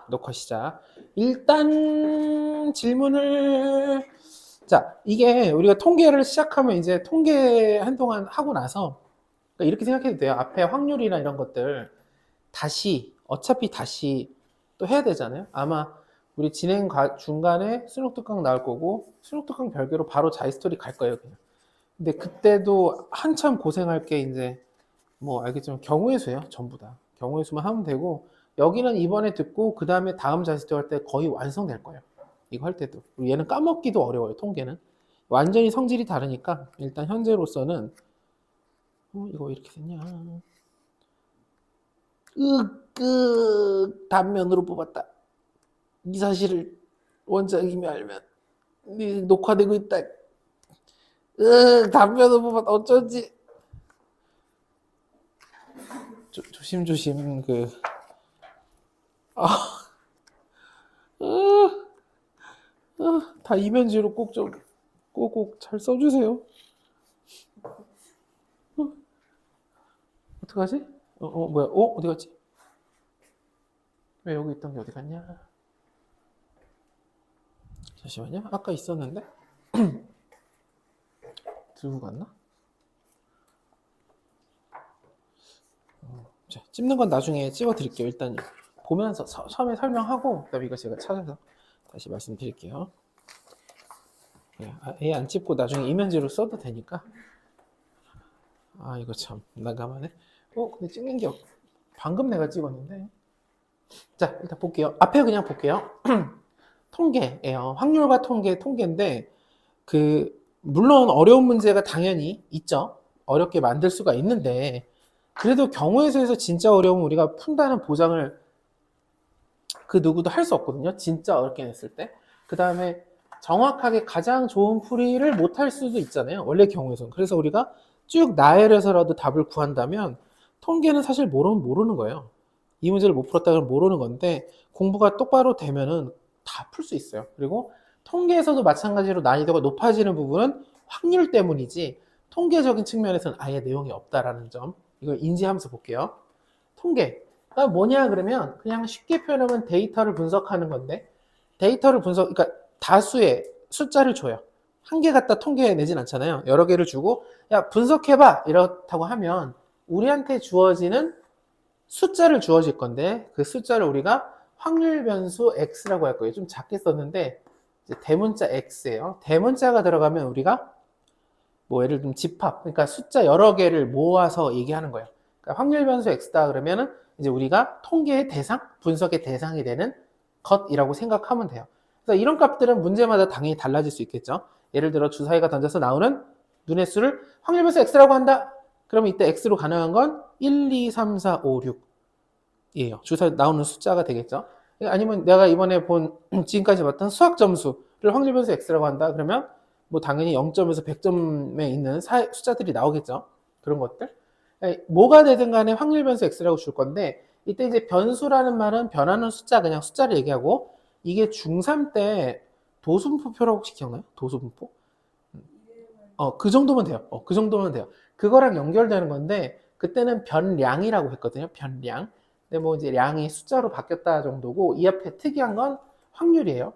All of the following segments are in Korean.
녹화 시작. 일단 질문을 자, 이게 우리가 통계를 시작하면 이제 통계 한동안 하고 나서 그러니까 이렇게 생각해도 돼요. 앞에 확률이나 이런 것들 어차피 다시 또 해야 되잖아요. 아마 우리 중간에 수능 특강 나올 거고 수능 특강 별개로 바로 자이스토리 갈 거예요, 그냥. 근데 그때도 한참 고생할 게 이제 뭐 알겠지만 경우의 수예요, 전부 다. 경우의 수만 하면 되고 여기는 이번에 듣고 그 다음에 다음 자습도 할 때 거의 완성될 거예요. 이거 할 때도. 그리고 얘는 까먹기도 어려워요, 통계는. 완전히 성질이 다르니까 일단 현재로서는 이거 왜 이렇게 됐냐. 단면으로 뽑았다. 이 사실을 원장님이 알면 녹화되고 있다. 단면으로 뽑았다. 어쩐지. 조심조심 다 이면지로 꼭 잘 써주세요. 어떡하지? 뭐야? 어디 갔지? 왜 여기 있던 게 어디 갔냐? 잠시만요. 아까 있었는데? 들고 갔나? 자, 찝는 건 나중에 찍어 드릴게요. 일단 보면서 처음에 설명하고 그다음에 이거 제가 찾아서 다시 말씀드릴게요. 아예 안 찝고 나중에 이면지로 써도 되니까. 이거 참 난감하네. 근데 찍는 게 방금 내가 찍었는데. 자, 일단 볼게요. 앞에 그냥 볼게요. 통계예요. 확률과 통계인데 물론 어려운 문제가 당연히 있죠. 어렵게 만들 수가 있는데 그래도 경우의 수에서 진짜 어려우면 우리가 푼다는 보장을 그 누구도 할 수 없거든요. 진짜 어렵게 냈을 때. 그 다음에 정확하게 가장 좋은 풀이를 못 할 수도 있잖아요. 원래 경우에서는. 그래서 우리가 쭉 나열해서라도 답을 구한다면 통계는 사실 모르는 거예요. 이 문제를 못 풀었다 그러면 모르는 건데 공부가 똑바로 되면은 다 풀 수 있어요. 그리고 통계에서도 마찬가지로 난이도가 높아지는 부분은 확률 때문이지 통계적인 측면에서는 아예 내용이 없다라는 점, 이걸 인지하면서 볼게요. 통계가 뭐냐 그러면 그냥 쉽게 표현하면 데이터를 분석하는 건데, 그러니까 다수의 숫자를 줘요. 한 개 갖다 통계 내진 않잖아요. 여러 개를 주고 야 분석해봐 이렇다고 하면 우리한테 주어지는 숫자를 주어질 건데 그 숫자를 우리가 확률 변수 x라고 할 거예요. 좀 작게 썼는데 이제 대문자 x예요. 대문자가 들어가면 우리가 뭐 예를 들면 집합, 그러니까 숫자 여러 개를 모아서 얘기하는 거예요. 그러니까 확률 변수 x다 그러면은 이제 우리가 통계의 대상, 분석의 대상이 되는 것이라고 생각하면 돼요. 그래서 이런 값들은 문제마다 당연히 달라질 수 있겠죠. 예를 들어 주사위가 던져서 나오는 눈의 수를 확률 변수 x라고 한다. 그러면 이때 x로 가능한 건 1, 2, 3, 4, 5, 6이에요. 주사위 나오는 숫자가 되겠죠. 아니면 내가 이번에 지금까지 봤던 수학 점수를 확률 변수 x라고 한다. 그러면 뭐 당연히 0점에서 100점에 있는 숫자들이 나오겠죠. 그런 것들. 뭐가 되든 간에 확률 변수 x라고 줄 건데 이때 이제 변수라는 말은 변하는 숫자, 그냥 숫자를 얘기하고, 이게 중3 때 도수분포표라고 혹시 기억나요? 도수분포? 그 정도면 돼요. 그 정도면 돼요. 그거랑 연결되는 건데 그때는 변량이라고 했거든요. 변량. 근데 뭐 이제 량이 숫자로 바뀌었다 정도고, 이 앞에 특이한 건 확률이에요.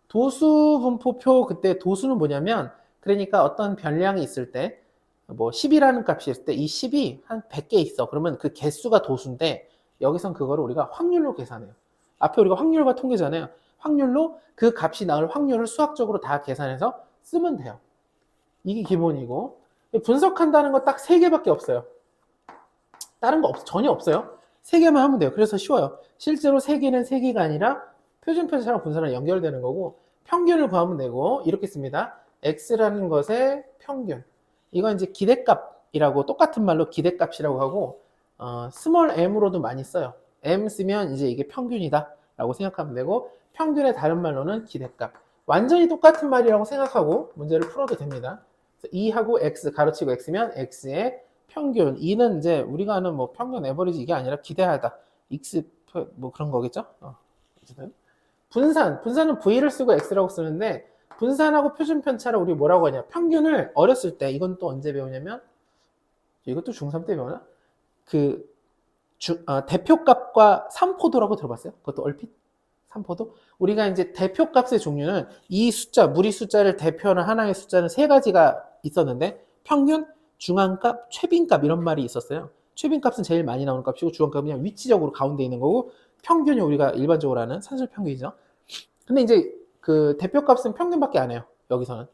도수분포표, 그때 도수는 뭐냐면 그러니까 어떤 변량이 있을 때 뭐 10이라는 값이 있을 때 이 10이 한 100개 있어. 그러면 그 개수가 도수인데 여기선 그거를 우리가 확률로 계산해요. 앞에 우리가 확률과 통계잖아요. 확률로 그 값이 나올 확률을 수학적으로 다 계산해서 쓰면 돼요. 이게 기본이고, 분석한다는 거 딱 3개밖에 없어요. 다른 거 전혀 없어요. 3개만 하면 돼요. 그래서 쉬워요. 실제로 3개는 3개가 아니라 표준편차랑 분산이랑 연결되는 거고, 평균을 구하면 되고, 이렇게 씁니다. x라는 것의 평균. 이건 이제 기대값이라고, 똑같은 말로 기대값이라고 하고, 스몰 m으로도 많이 써요. m 쓰면 이제 이게 평균이다 라고 생각하면 되고, 평균의 다른 말로는 기대값. 완전히 똑같은 말이라고 생각하고 문제를 풀어도 됩니다. 2하고 x 가로치고 x면 x의 평균, 2는 이제 우리가 아는 뭐 평균 에버리지 이게 아니라 기대하다, x 뭐 그런 거겠죠. 어쨌든 분산은 v를 쓰고 x라고 쓰는데, 분산하고 표준편차를 우리 뭐라고 하냐, 평균을 어렸을 때, 이건 또 언제 배우냐면 이것도 중3 때 배우나, 그 대표값과 산포도라고 들어봤어요? 그것도 얼핏? 산포도? 우리가 이제 대표값의 종류는 이 숫자, 무리 숫자를 대표하는 하나의 숫자는 세 가지가 있었는데 평균, 중앙값, 최빈값 이런 말이 있었어요. 최빈값은 제일 많이 나오는 값이고 중앙값은 그냥 위치적으로 가운데 있는 거고 평균이 우리가 일반적으로 하는 산술평균이죠. 근데 이제 그 대표값은 평균밖에 안 해요. 여기서는.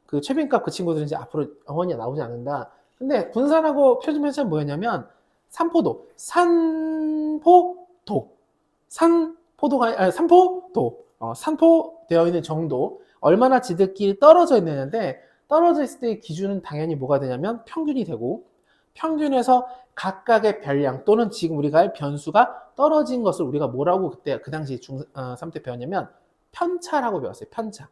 그 최빈값 그 친구들은 이제 앞으로 영원히 나오지 않는다. 근데 분산하고 표준편차는 뭐였냐면 산포도, 산포도, 산포도, 산포되어 있는 정도, 얼마나 지들끼리 떨어져 있느냐인데 떨어져 있을 때의 기준은 당연히 뭐가 되냐면 평균이 되고 평균에서 각각의 별량 또는 지금 우리가 할 변수가 떨어진 것을 우리가 뭐라고 그때 그 당시 중3 때 배웠냐면 편차라고 배웠어요. 편차.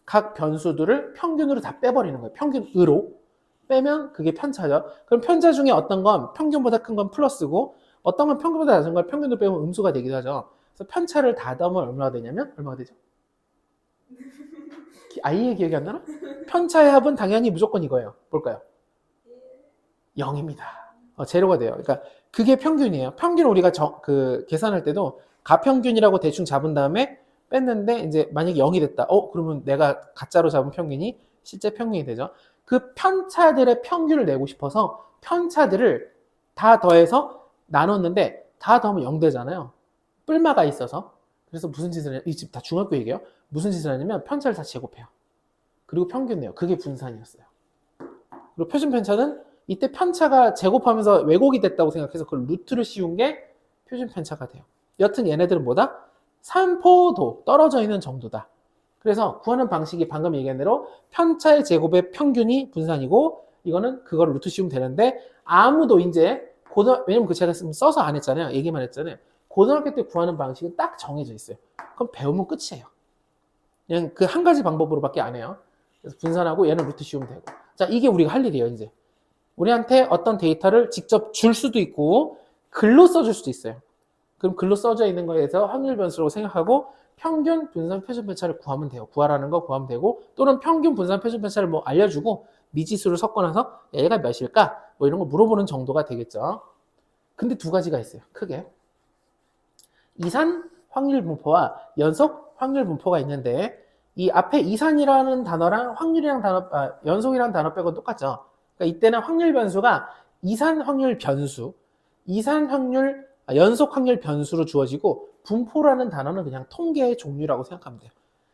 각 변수들을 평균으로 다 빼버리는 거예요. 평균으로 빼면 그게 편차죠. 그럼 편차 중에 어떤 건 평균보다 큰 건 플러스고 어떤 건 평균보다 낮은 걸 평균으로 빼면 음수가 되기도 하죠. 그래서 편차를 다 더하면 얼마가 되냐면 얼마가 되죠? 아이의 기억이 안 나나? 편차의 합은 당연히 무조건 이거예요. 볼까요? 0입니다. 제로가 돼요. 그러니까 그게 평균이에요. 평균 우리가 계산할 때도 가평균이라고 대충 잡은 다음에 뺐는데 이제 만약에 0이 됐다. 그러면 내가 가짜로 잡은 평균이 실제 평균이 되죠. 그 편차들의 평균을 내고 싶어서 편차들을 다 더해서 나눴는데 다 더하면 0 되잖아요. 뿔마가 있어서. 그래서 무슨 짓을 해요? 이 집 다 중학교 얘기예요. 무슨 짓을 하냐면 편차를 다 제곱해요. 그리고 평균 내요. 그게 분산이었어요. 그리고 표준 편차는 이때 편차가 제곱하면서 왜곡이 됐다고 생각해서 그걸 루트를 씌운 게 표준 편차가 돼요. 여튼 얘네들은 뭐다? 산포도, 떨어져 있는 정도다. 그래서 구하는 방식이 방금 얘기한 대로 편차의 제곱의 평균이 분산이고 이거는 그걸 루트 씌우면 되는데 아무도 이제 왜냐면 그 제가 써서 안 했잖아요. 얘기만 했잖아요. 고등학교 때 구하는 방식은 딱 정해져 있어요. 그럼 배우면 끝이에요. 그냥 그 한 가지 방법으로밖에 안 해요. 그래서 분산하고 얘는 루트 씌우면 되고. 자, 이게 우리가 할 일이에요, 이제. 우리한테 어떤 데이터를 직접 줄 수도 있고 글로 써줄 수도 있어요. 그럼 글로 써져 있는 거에 대해서 확률 변수라고 생각하고 평균 분산 표준 편차를 구하면 돼요. 구하라는 거 구하면 되고 또는 평균 분산 표준 편차를 뭐 알려주고 미지수를 섞어놔서 얘가 몇일까? 뭐 이런 거 물어보는 정도가 되겠죠. 근데 두 가지가 있어요. 크게. 이산 확률 분포와 연속 확률 분포가 있는데 이 앞에 이산이라는 단어랑 확률이랑 연속이라는 단어 빼고 똑같죠. 그러니까 이때는 확률 변수가 이산 확률 변수, 연속 확률 변수로 주어지고 분포라는 단어는 그냥 통계의 종류라고 생각하면 돼요.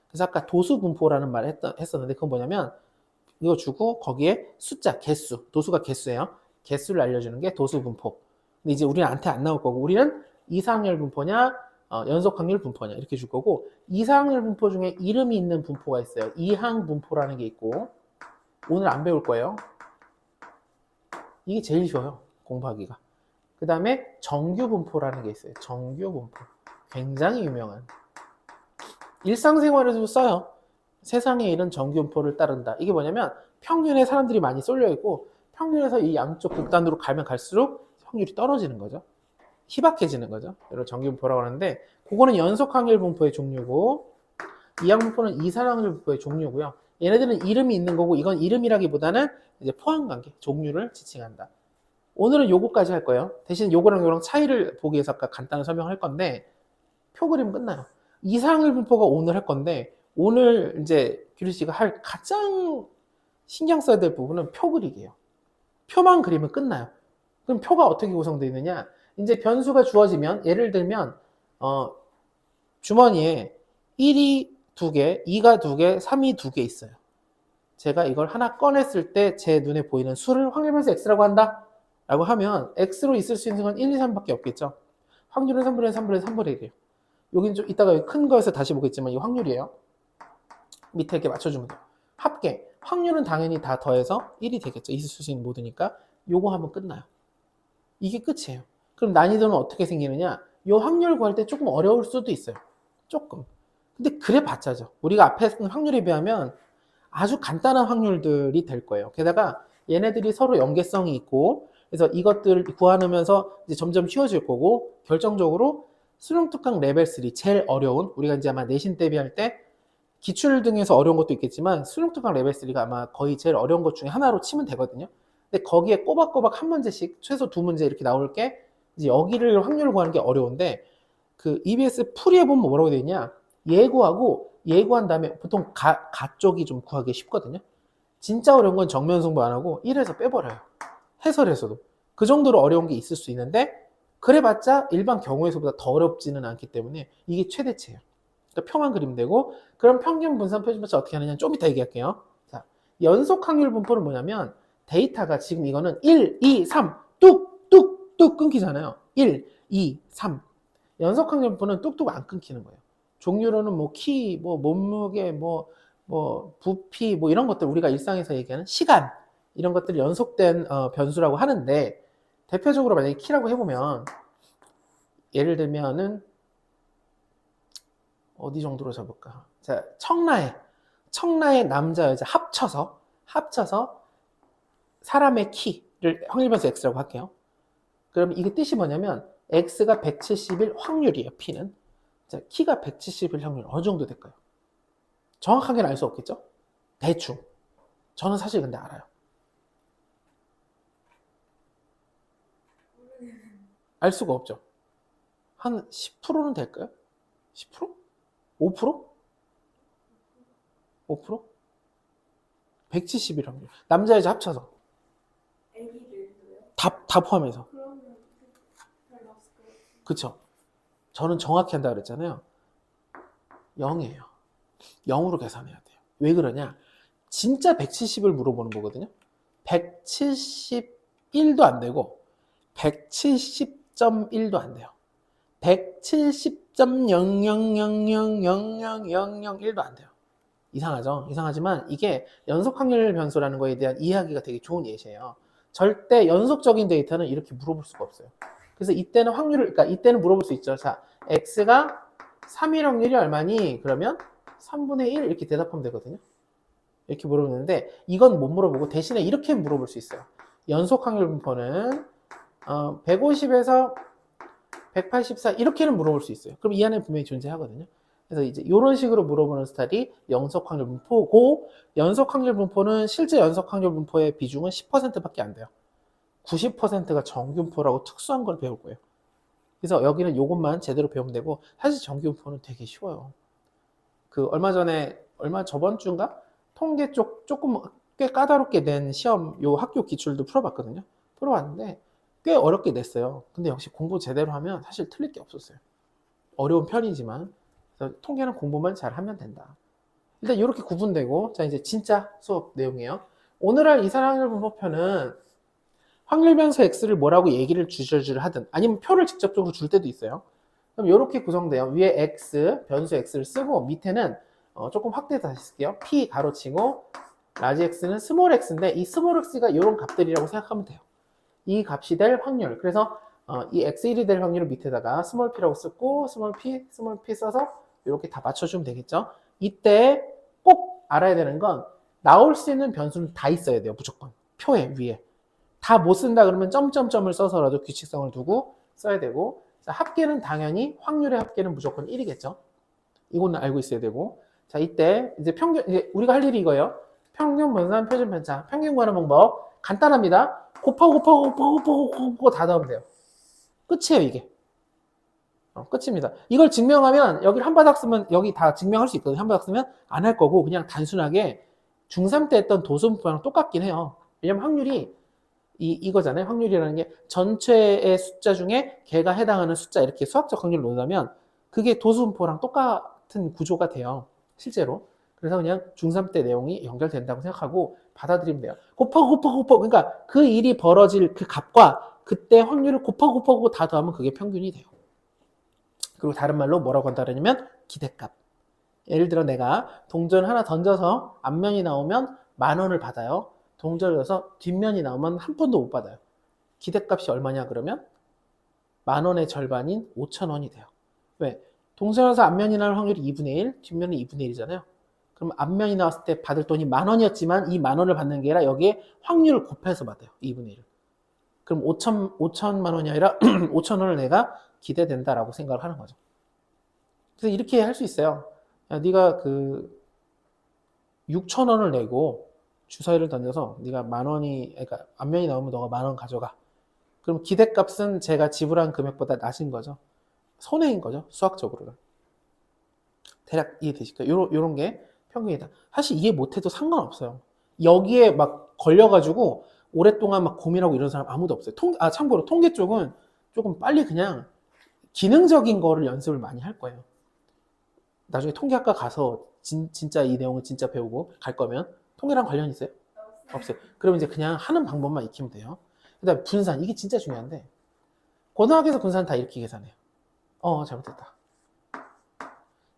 그래서 아까 도수 분포라는 말을 했었는데 그건 뭐냐면 이거 주고 거기에 숫자, 개수, 도수가 개수예요. 개수를 알려주는 게 도수 분포. 근데 이제 우리한테 안 나올 거고 우리는 이상확률 분포냐 연속 확률 분포냐 이렇게 줄 거고 이상확률 분포 중에 이름이 있는 분포가 있어요. 이항 분포라는 게 있고 오늘 안 배울 거예요. 이게 제일 쉬워요. 공부하기가. 그 다음에 정규 분포라는 게 있어요. 정규 분포. 굉장히 유명한. 일상생활에서도 써요. 세상에 이런 정규 분포를 따른다. 이게 뭐냐면 평균에 사람들이 많이 쏠려 있고 평균에서 이 양쪽 극단으로 가면 갈수록 확률이 떨어지는 거죠. 희박해지는 거죠. 이런 정규 분포라고 하는데 그거는 연속 확률 분포의 종류고 이항 분포는 이산 확률 분포의 종류고요. 얘네들은 이름이 있는 거고 이건 이름이라기보다는 이제 포함 관계, 종류를 지칭한다. 오늘은 요거까지 할 거예요. 대신 요거랑 차이를 보기 위해서 아까 간단히 설명할 건데 표 그리면 끝나요. 이상 확률 분포가 오늘 할 건데 오늘 이제 규리 씨가 할 가장 신경 써야 될 부분은 표 그리기예요. 표만 그리면 끝나요. 그럼 표가 어떻게 구성되어 있느냐? 이제 변수가 주어지면 예를 들면 주머니에 1이 2개, 2가 2개, 3이 2개 있어요. 제가 이걸 하나 꺼냈을 때 제 눈에 보이는 수를 확률 변수 x라고 한다 라고 하면 x로 있을 수 있는 건 1, 2, 3밖에 없겠죠. 확률은 3분의 3분의 3분의 1이에요. 여기는 좀 이따가 큰 거에서 다시 보겠지만 이 확률이에요. 밑에 이렇게 맞춰주면 돼요. 합계. 확률은 당연히 다 더해서 1이 되겠죠. 있을 수 있는 모드니까. 요거 하면 끝나요. 이게 끝이에요. 그럼 난이도는 어떻게 생기느냐? 요 확률 구할 때 조금 어려울 수도 있어요. 조금. 근데 그래 봤자죠. 우리가 앞에 했던 확률에 비하면 아주 간단한 확률들이 될 거예요. 게다가 얘네들이 서로 연계성이 있고 그래서 이것들을 구하면서 이제 점점 쉬워질 거고 결정적으로 수능 특강 레벨 3 제일 어려운 우리가 이제 아마 내신 대비할 때 기출 등에서 어려운 것도 있겠지만 수능 특강 레벨 3가 아마 거의 제일 어려운 것 중에 하나로 치면 되거든요. 근데 거기에 꼬박꼬박 한 문제씩 최소 두 문제 이렇게 나올 게 이제 여기를 확률을 구하는 게 어려운데 그 EBS 풀이해 보면 뭐라고 되어 있냐? 예고하고 예고한 다음에 보통 가 쪽이 좀 구하기 쉽거든요. 진짜 어려운 건 정면 승부 안 하고 1에서 빼버려요. 해설에서도. 그 정도로 어려운 게 있을 수 있는데 그래봤자 일반 경우에서보다 더 어렵지는 않기 때문에 이게 최대치예요. 그러니까 표만 그리면 되고 그럼 평균 분산 표준편차 어떻게 하느냐 좀 이따 얘기할게요. 자, 연속 확률 분포는 뭐냐면 데이터가 지금 이거는 1, 2, 3 뚝뚝뚝 끊기잖아요. 1, 2, 3 연속 확률 분포는 뚝뚝 안 끊기는 거예요. 종류로는 뭐 키, 뭐 몸무게, 뭐 부피, 뭐 이런 것들 우리가 일상에서 얘기하는 시간 이런 것들이 연속된 변수라고 하는데 대표적으로 만약에 키라고 해보면 예를 들면은 어디 정도로 잡을까? 자, 청라의 남자 여자 합쳐서 사람의 키를 확률변수 x라고 할게요. 그럼 이게 뜻이 뭐냐면 x가 170일 확률이에요. p는. 자, 키가 170일 확률 어느 정도 될까요? 정확하게는 알 수 없겠죠? 대충. 저는 사실 근데 알아요. 알 수가 없죠. 한 10%는 될까요? 10%? 5%? 5%? 170일 확률. 남자 여자 합쳐서. 다 포함해서. 그쵸? 저는 정확히 한다 그랬잖아요. 0이에요. 0으로 계산해야 돼요. 왜 그러냐? 진짜 170을 물어보는 거거든요. 171도 안 되고 170.1도 안 돼요. 170.000000001도 안 돼요. 이상하죠? 이상하지만 이게 연속 확률 변수라는 거에 대한 이해하기가 되게 좋은 예시예요. 절대 연속적인 데이터는 이렇게 물어볼 수가 없어요. 그래서 이때는 확률을, 그러니까 이때는 물어볼 수 있죠. 자, x가 3일 확률이 얼마니? 그러면 3분의 1 이렇게 대답하면 되거든요. 이렇게 물어보는데 이건 못 물어보고 대신에 이렇게 물어볼 수 있어요. 연속 확률 분포는 150에서 184 이렇게는 물어볼 수 있어요. 그럼 이 안에 분명히 존재하거든요. 그래서 이제 이런 식으로 물어보는 스타일이 연속 확률 분포고 연속 확률 분포는 실제 연속 확률 분포의 비중은 10%밖에 안 돼요. 90%가 정균포라고 특수한 걸 배울 거예요. 그래서 여기는 이것만 제대로 배우면 되고 사실 정균포는 되게 쉬워요. 그 얼마 저번 주인가 통계 쪽 조금 꽤 까다롭게 낸 시험 요 학교 기출도 풀어봤거든요. 풀어봤는데 꽤 어렵게 냈어요. 근데 역시 공부 제대로 하면 사실 틀릴 게 없었어요. 어려운 편이지만 그래서 통계는 공부만 잘 하면 된다. 일단 이렇게 구분되고 자 이제 진짜 수업 내용이에요. 오늘 할 이산확률 분포표는 확률 변수 x를 뭐라고 얘기를 주저주를 하든 아니면 표를 직접적으로 줄 때도 있어요. 그럼 이렇게 구성돼요. 위에 x 변수 x를 쓰고 밑에는 조금 확대해서 다시 쓸게요. p 가로치고 라지 x는 스몰 x인데 이 스몰 x가 이런 값들이라고 생각하면 돼요. 이 값이 될 확률. 그래서 이 x1이 될 확률을 밑에다가 스몰 p라고 쓰고 스몰 p 써서 이렇게 다 맞춰주면 되겠죠. 이때 꼭 알아야 되는 건 나올 수 있는 변수는 다 있어야 돼요. 무조건. 표에 위에. 다 못 쓴다 그러면 점점점을 써서라도 규칙성을 두고 써야 되고 자, 합계는 당연히 확률의 합계는 무조건 1이겠죠. 이거는 알고 있어야 되고 자 이때 이제 이제 우리가 할 일이 이거예요. 평균 분산 표준 편차 평균 구하는 방법 간단합니다. 곱하고 다 넣으면 돼요. 끝이에요 이게. 끝입니다. 이걸 증명하면 여기를 한 바닥 쓰면 여기 다 증명할 수 있거든요. 한 바닥 쓰면 안 할 거고 그냥 단순하게 중3 때 했던 도수분포랑 똑같긴 해요. 왜냐면 확률이 이거잖아요. 확률이라는 게 전체의 숫자 중에 걔가 해당하는 숫자 이렇게 수학적 확률을 놓으면 그게 도수분포랑 똑같은 구조가 돼요. 실제로. 그래서 그냥 중3 때 내용이 연결된다고 생각하고 받아들이면 돼요. 곱하고 그러니까 그 일이 벌어질 그 값과 그때 확률을 곱하고 다 더하면 그게 평균이 돼요. 그리고 다른 말로 뭐라고 한다 그러냐면 기대값. 예를 들어 내가 동전 하나 던져서 앞면이 나오면 10,000원을 받아요. 동전을 넣어서 뒷면이 나오면 한 푼도 못 받아요. 기대값이 얼마냐 그러면 10,000원의 절반인 5,000원이 돼요. 왜? 동전에서 앞면이 나올 확률이 2분의 1, 뒷면은 2분의 1이잖아요. 그럼 앞면이 나왔을 때 받을 돈이 10,000원이었지만 이 10,000원을 받는 게 아니라 여기에 확률을 곱해서 받아요. 2분의 1을. 그럼 5천만 원이 아니라 5,000원을 내가 기대된다라고 생각을 하는 거죠. 그래서 이렇게 할 수 있어요. 야, 네가 그 6,000원을 내고 주사위를 던져서 네가 10,000원이 그러니까 앞면이 나오면 너가 10,000원 가져가. 그럼 기대값은 제가 지불한 금액보다 낮은 거죠. 손해인 거죠. 수학적으로는. 대략 이해되실까요? 요런 게 평균이다. 사실 이해 못해도 상관없어요. 여기에 막 걸려가지고 오랫동안 막 고민하고 이런 사람 아무도 없어요. 참고로 통계 쪽은 조금 빨리 그냥 기능적인 거를 연습을 많이 할 거예요. 나중에 통계학과 가서 진짜 이 내용을 진짜 배우고 갈 거면 통계랑 관련 있어요? 없어요. 그럼 이제 그냥 하는 방법만 익히면 돼요. 그 다음에 분산. 이게 진짜 중요한데 고등학교에서 분산 다 이렇게 계산해요. 잘못했다.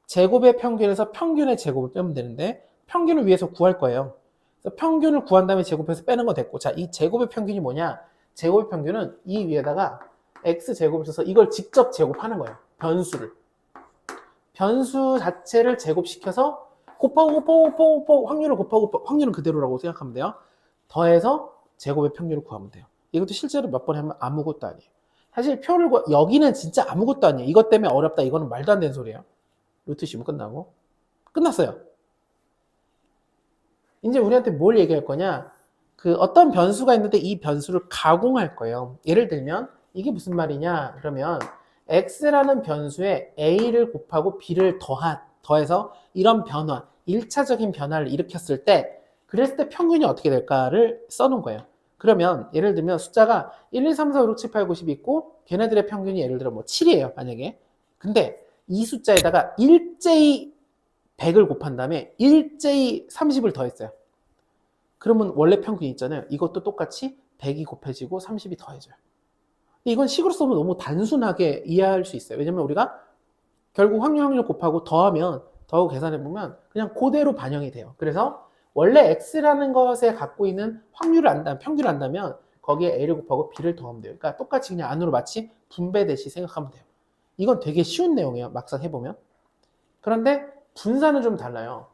제곱의 평균에서 평균의 제곱을 빼면 되는데 평균을 위해서 구할 거예요. 그래서 평균을 구한 다음에 제곱해서 빼는 거 됐고, 자, 이 제곱의 평균이 뭐냐? 제곱의 평균은 이 위에다가 x 제곱을 써서 이걸 직접 제곱하는 거예요. 변수 자체를 제곱시켜서 곱하고 확률을 곱하고 확률은 그대로라고 생각하면 돼요. 더해서 제곱의 평균을 구하면 돼요. 이것도 실제로 몇 번 하면 아무것도 아니에요. 사실 표를 여기는 진짜 아무것도 아니에요. 이것 때문에 어렵다. 이거는 말도 안 되는 소리예요. 루트 씌우면 끝나고. 끝났어요. 이제 우리한테 뭘 얘기할 거냐? 그 어떤 변수가 있는데 이 변수를 가공할 거예요. 예를 들면 이게 무슨 말이냐? 그러면 x라는 변수에 a를 곱하고 b를 더해서 이런 변화, 1차적인 변화를 일으켰을 때 그랬을 때 평균이 어떻게 될까를 써놓은 거예요. 그러면 예를 들면 숫자가 1, 2, 3, 4, 5, 6, 7, 8, 9, 10 있고 걔네들의 평균이 예를 들어 뭐 7이에요. 만약에. 근데 이 숫자에다가 일제히 100을 곱한 다음에 일제히 30을 더했어요. 그러면 원래 평균이 있잖아요. 이것도 똑같이 100이 곱해지고 30이 더해져요. 이건 식으로 쓰면 너무 단순하게 이해할 수 있어요. 왜냐면 우리가 결국 확률 곱하고 더하고 계산해보면 그냥 그대로 반영이 돼요. 그래서 원래 x라는 것에 갖고 있는 평균을 안다면 거기에 a를 곱하고 b를 더하면 돼요. 그러니까 똑같이 그냥 안으로 마치 분배되시 생각하면 돼요. 이건 되게 쉬운 내용이에요. 막상 해보면. 그런데 분산은 좀 달라요.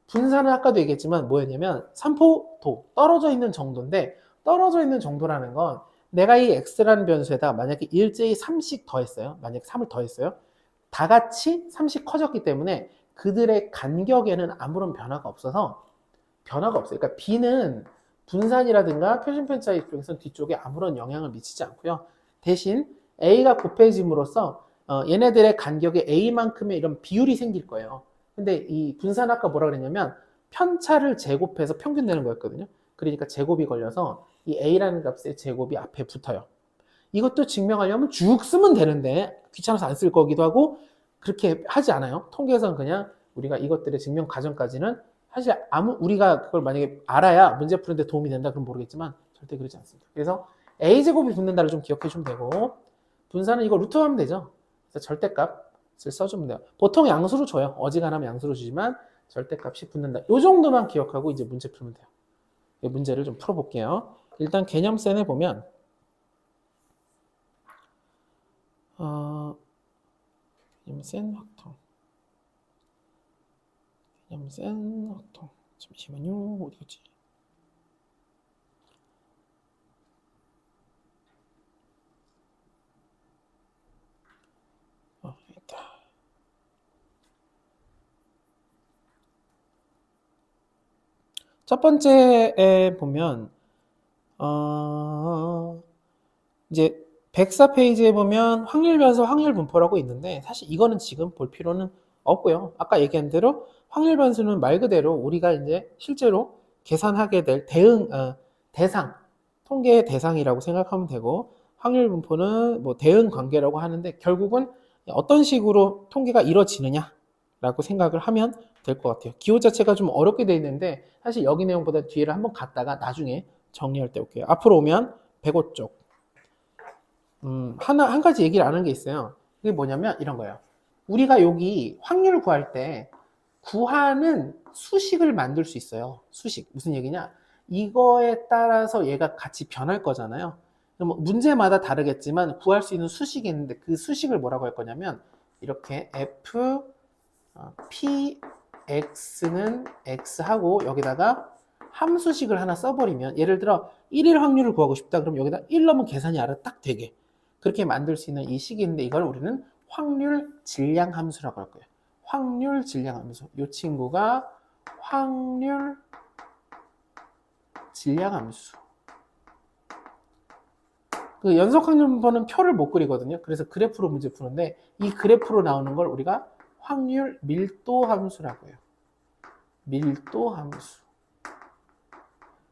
분산은 아까도 얘기했지만 뭐였냐면 산포도 떨어져 있는 정도인데 떨어져 있는 정도라는 건 내가 이 x라는 변수에다 만약에 일제히 3씩 더했어요. 만약에 3을 더했어요. 다 같이 3씩 커졌기 때문에 그들의 간격에는 아무런 변화가 없어요. 그러니까 b는 분산이라든가 표준 편차 입장에서는 뒤쪽에 아무런 영향을 미치지 않고요. 대신 a가 곱해짐으로써 얘네들의 간격에 a만큼의 이런 비율이 생길 거예요. 근데 이 분산 아까 뭐라 그랬냐면 편차를 제곱해서 평균 내는 거였거든요. 그러니까 제곱이 걸려서 이 a라는 값의 제곱이 앞에 붙어요. 이것도 증명하려면 쭉 쓰면 되는데 귀찮아서 안 쓸 거기도 하고 그렇게 하지 않아요. 통계에서는 그냥 우리가 이것들의 증명 과정까지는 사실 우리가 그걸 만약에 알아야 문제 푸는데 도움이 된다 그럼 모르겠지만 절대 그러지 않습니다. 그래서 a제곱이 붙는다를 좀 기억해 주면 되고 분산은 이거 루트 하면 되죠. 그래서 절대값을 써주면 돼요. 보통 양수로 줘요. 어지간하면 양수로 주지만 절대값이 붙는다. 이 정도만 기억하고 이제 문제 풀면 돼요. 이 문제를 좀 풀어볼게요. 일단 개념센에 보면 개념센 확통 잠시만요. 어디 갔지? 있다. 첫 번째에 보면 이제 104페이지에 보면 확률 변수, 확률 분포라고 있는데 사실 이거는 지금 볼 필요는 없고요. 아까 얘기한 대로 확률 변수는 말 그대로 우리가 이제 실제로 계산하게 될 대상, 통계의 대상이라고 생각하면 되고 확률 분포는 뭐 대응 관계라고 하는데 결국은 어떤 식으로 통계가 이루어지느냐라고 생각을 하면 될 것 같아요. 기호 자체가 좀 어렵게 돼 있는데 사실 여기 내용보다 뒤를 한번 갔다가 나중에 정리할 때 올게요. 앞으로 오면 105쪽. 한 가지 얘기를 안 한 게 있어요. 그게 뭐냐면 이런 거예요. 우리가 여기 확률 구할 때 구하는 수식을 만들 수 있어요. 수식. 무슨 얘기냐? 이거에 따라서 얘가 같이 변할 거잖아요. 그럼 문제마다 다르겠지만 구할 수 있는 수식이 있는데 그 수식을 뭐라고 할 거냐면 이렇게 f p x는 x하고 여기다가 함수식을 하나 써버리면 예를 들어 1일 확률을 구하고 싶다. 그럼 여기다 1 넣으면 계산이 알아 딱 되게 그렇게 만들 수 있는 이 식이 있는데 이걸 우리는 확률 질량 함수라고 할 거예요. 확률 질량 함수. 이 친구가 확률 질량 함수. 그 연속 확률분포는 표를 못 그리거든요. 그래서 그래프로 문제 푸는데 이 그래프로 나오는 걸 우리가 확률 밀도 함수라고 해요. 밀도 함수.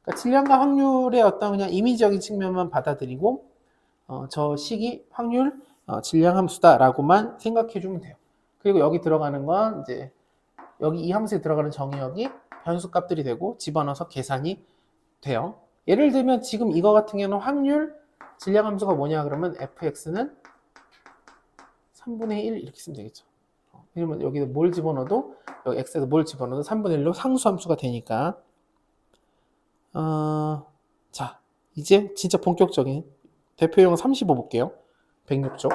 그러니까 질량과 확률의 어떤 그냥 임의적인 측면만 받아들이고 저 식이 확률 질량 함수다라고만 생각해 주면 돼요. 그리고 여기 들어가는 건 이제 여기 이 함수에 들어가는 정의역이 변수 값들이 되고 집어넣어서 계산이 돼요. 예를 들면 지금 이거 같은 경우는 확률 질량 함수가 뭐냐 그러면 fx는 3분의 1 이렇게 쓰면 되겠죠. 그러면 여기 뭘 집어넣어도 여기 x에서 뭘 집어넣어도 3분의 1로 상수 함수가 되니까 자 이제 진짜 본격적인 대표용 35 볼게요. 106쪽.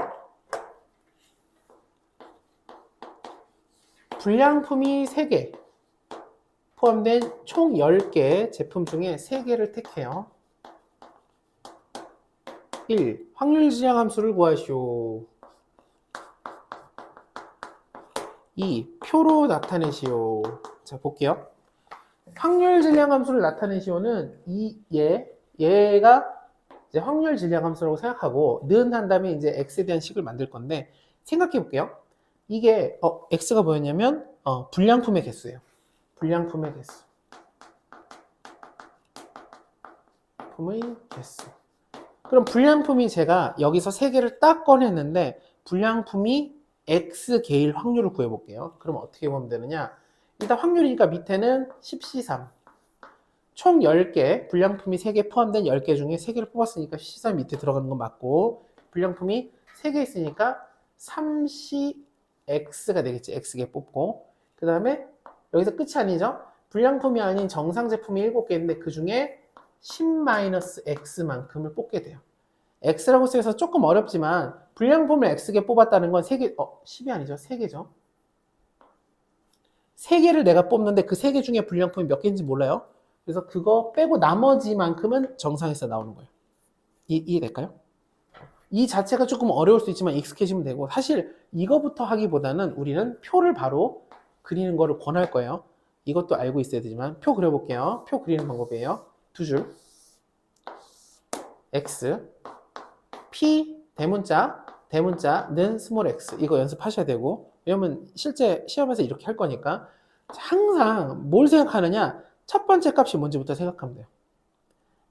불량품이 3개 포함된 총 10개 제품 중에 3개를 택해요. 1. 확률 질량 함수를 구하시오. 2. 표로 나타내시오. 자, 볼게요. 확률 질량 함수를 나타내시오는 얘가 이제 확률 질량 함수라고 생각하고 는 한 다음에 이제 x에 대한 식을 만들 건데 생각해 볼게요. 이게 x가 뭐였냐면 불량품의 개수예요. 불량품의 개수. 품의 개수. 그럼 불량품이 제가 여기서 3개를 딱 꺼냈는데 불량품이 X개일 확률을 구해볼게요. 그럼 어떻게 보면 되느냐. 일단 확률이니까 밑에는 10C3. 총 10개, 불량품이 3개 포함된 10개 중에 3개를 뽑았으니까 10C3 밑에 들어가는 건 맞고 불량품이 3개 있으니까 3CX가 되겠지. X개 뽑고 그 다음에 여기서 끝이 아니죠. 불량품이 아닌 정상 제품이 7개인데 그 중에 10-X만큼을 뽑게 돼요. X라고 쓰여서 조금 어렵지만 불량품을 X개 뽑았다는 건 3개, 10이 아니죠. 3개죠. 3개를 내가 뽑는데 그 3개 중에 불량품이 몇 개인지 몰라요. 그래서 그거 빼고 나머지만큼은 정상에서 나오는 거예요. 이해될까요? 이 자체가 조금 어려울 수 있지만 익숙해지면 되고 사실 이거부터 하기보다는 우리는 표를 바로 그리는 거를 권할 거예요. 이것도 알고 있어야 되지만 표 그려볼게요. 표 그리는 방법이에요. 2줄. X P 대문자는 스몰 x 이거 연습하셔야 되고 왜냐면 실제 시험에서 이렇게 할 거니까 항상 뭘 생각하느냐 첫 번째 값이 뭔지부터 생각하면 돼요.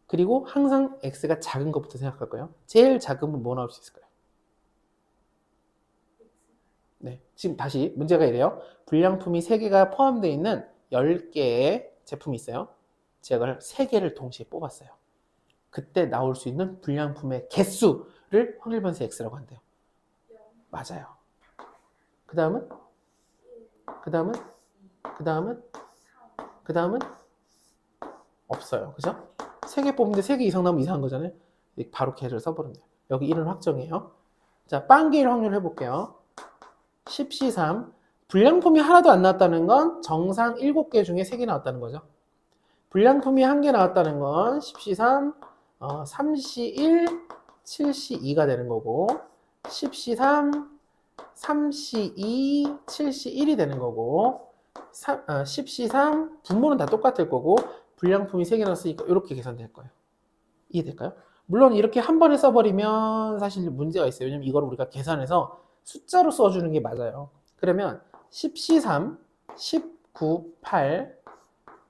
그리고 항상 x가 작은 것부터 생각할 거예요. 제일 작으면 뭐 나올 수 있을까요? 네, 지금 다시 문제가 이래요. 불량품이 3개가 포함되어 있는 10개의 제품이 있어요. 제가 3개를 동시에 뽑았어요. 그때 나올 수 있는 불량품의 개수를 확률 변수 x라고 한대요. 맞아요. 그 다음은 없어요. 그죠? 3개 뽑는데 3개 이상 나오면 이상한 거잖아요. 바로 걔를 써버리면 돼요. 여기 1은 확정이에요. 자, 빵개일 확률 해볼게요. 10C3. 불량품이 하나도 안 나왔다는 건 정상 7개 중에 3개 나왔다는 거죠. 불량품이 1개 나왔다는 건 10C3, 3C1, 7C2가 되는 거고 10C3, 3C2, 7C1이 되는 거고 10C3 분모는 다 똑같을 거고 불량품이 3개 나왔으니까 이렇게 계산될 거예요. 이해될까요? 물론 이렇게 한 번에 써버리면 사실 문제가 있어요. 왜냐면 이걸 우리가 계산해서 숫자로 써주는 게 맞아요. 그러면 10C3, 19, 8,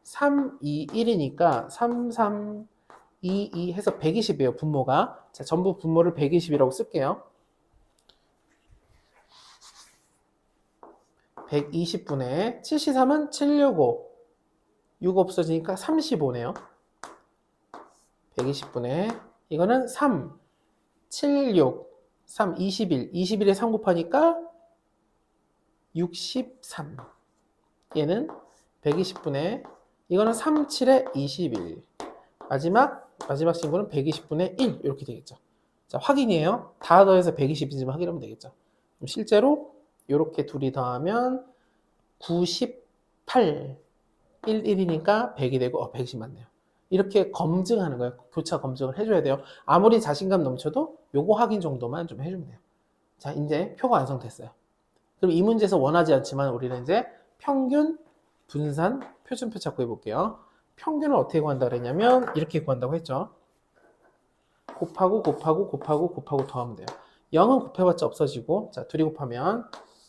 3, 2, 1이니까 3, 3, 2, 2 해서 120이에요. 분모가. 자, 전부 분모를 120이라고 쓸게요. 120분의 7C3은 765. 6 없어지니까 35네요. 120분의 이거는 3, 76, 3, 21. 21에 3 곱하니까 63. 얘는 120분의 이거는 3, 7에 21. 마지막 친구는 120분의 1 이렇게 되겠죠. 자, 확인이에요. 다 더해서 120인지만 확인하면 되겠죠. 그럼 실제로 이렇게 둘이 더하면 98. 1이니까 100이 되고 120 맞네요. 이렇게 검증하는 거예요. 교차 검증을 해줘야 돼요. 아무리 자신감 넘쳐도 요거 확인 정도만 좀 해주면 돼요. 자, 이제 표가 완성됐어요. 그럼 이 문제에서 원하지 않지만 우리는 이제 평균, 분산, 표준표 찾고 해볼게요. 평균을 어떻게 구한다 그랬냐면 이렇게 구한다고 했죠. 곱하고 더하면 돼요. 0은 곱해봤자 없어지고, 자, 둘이 곱하면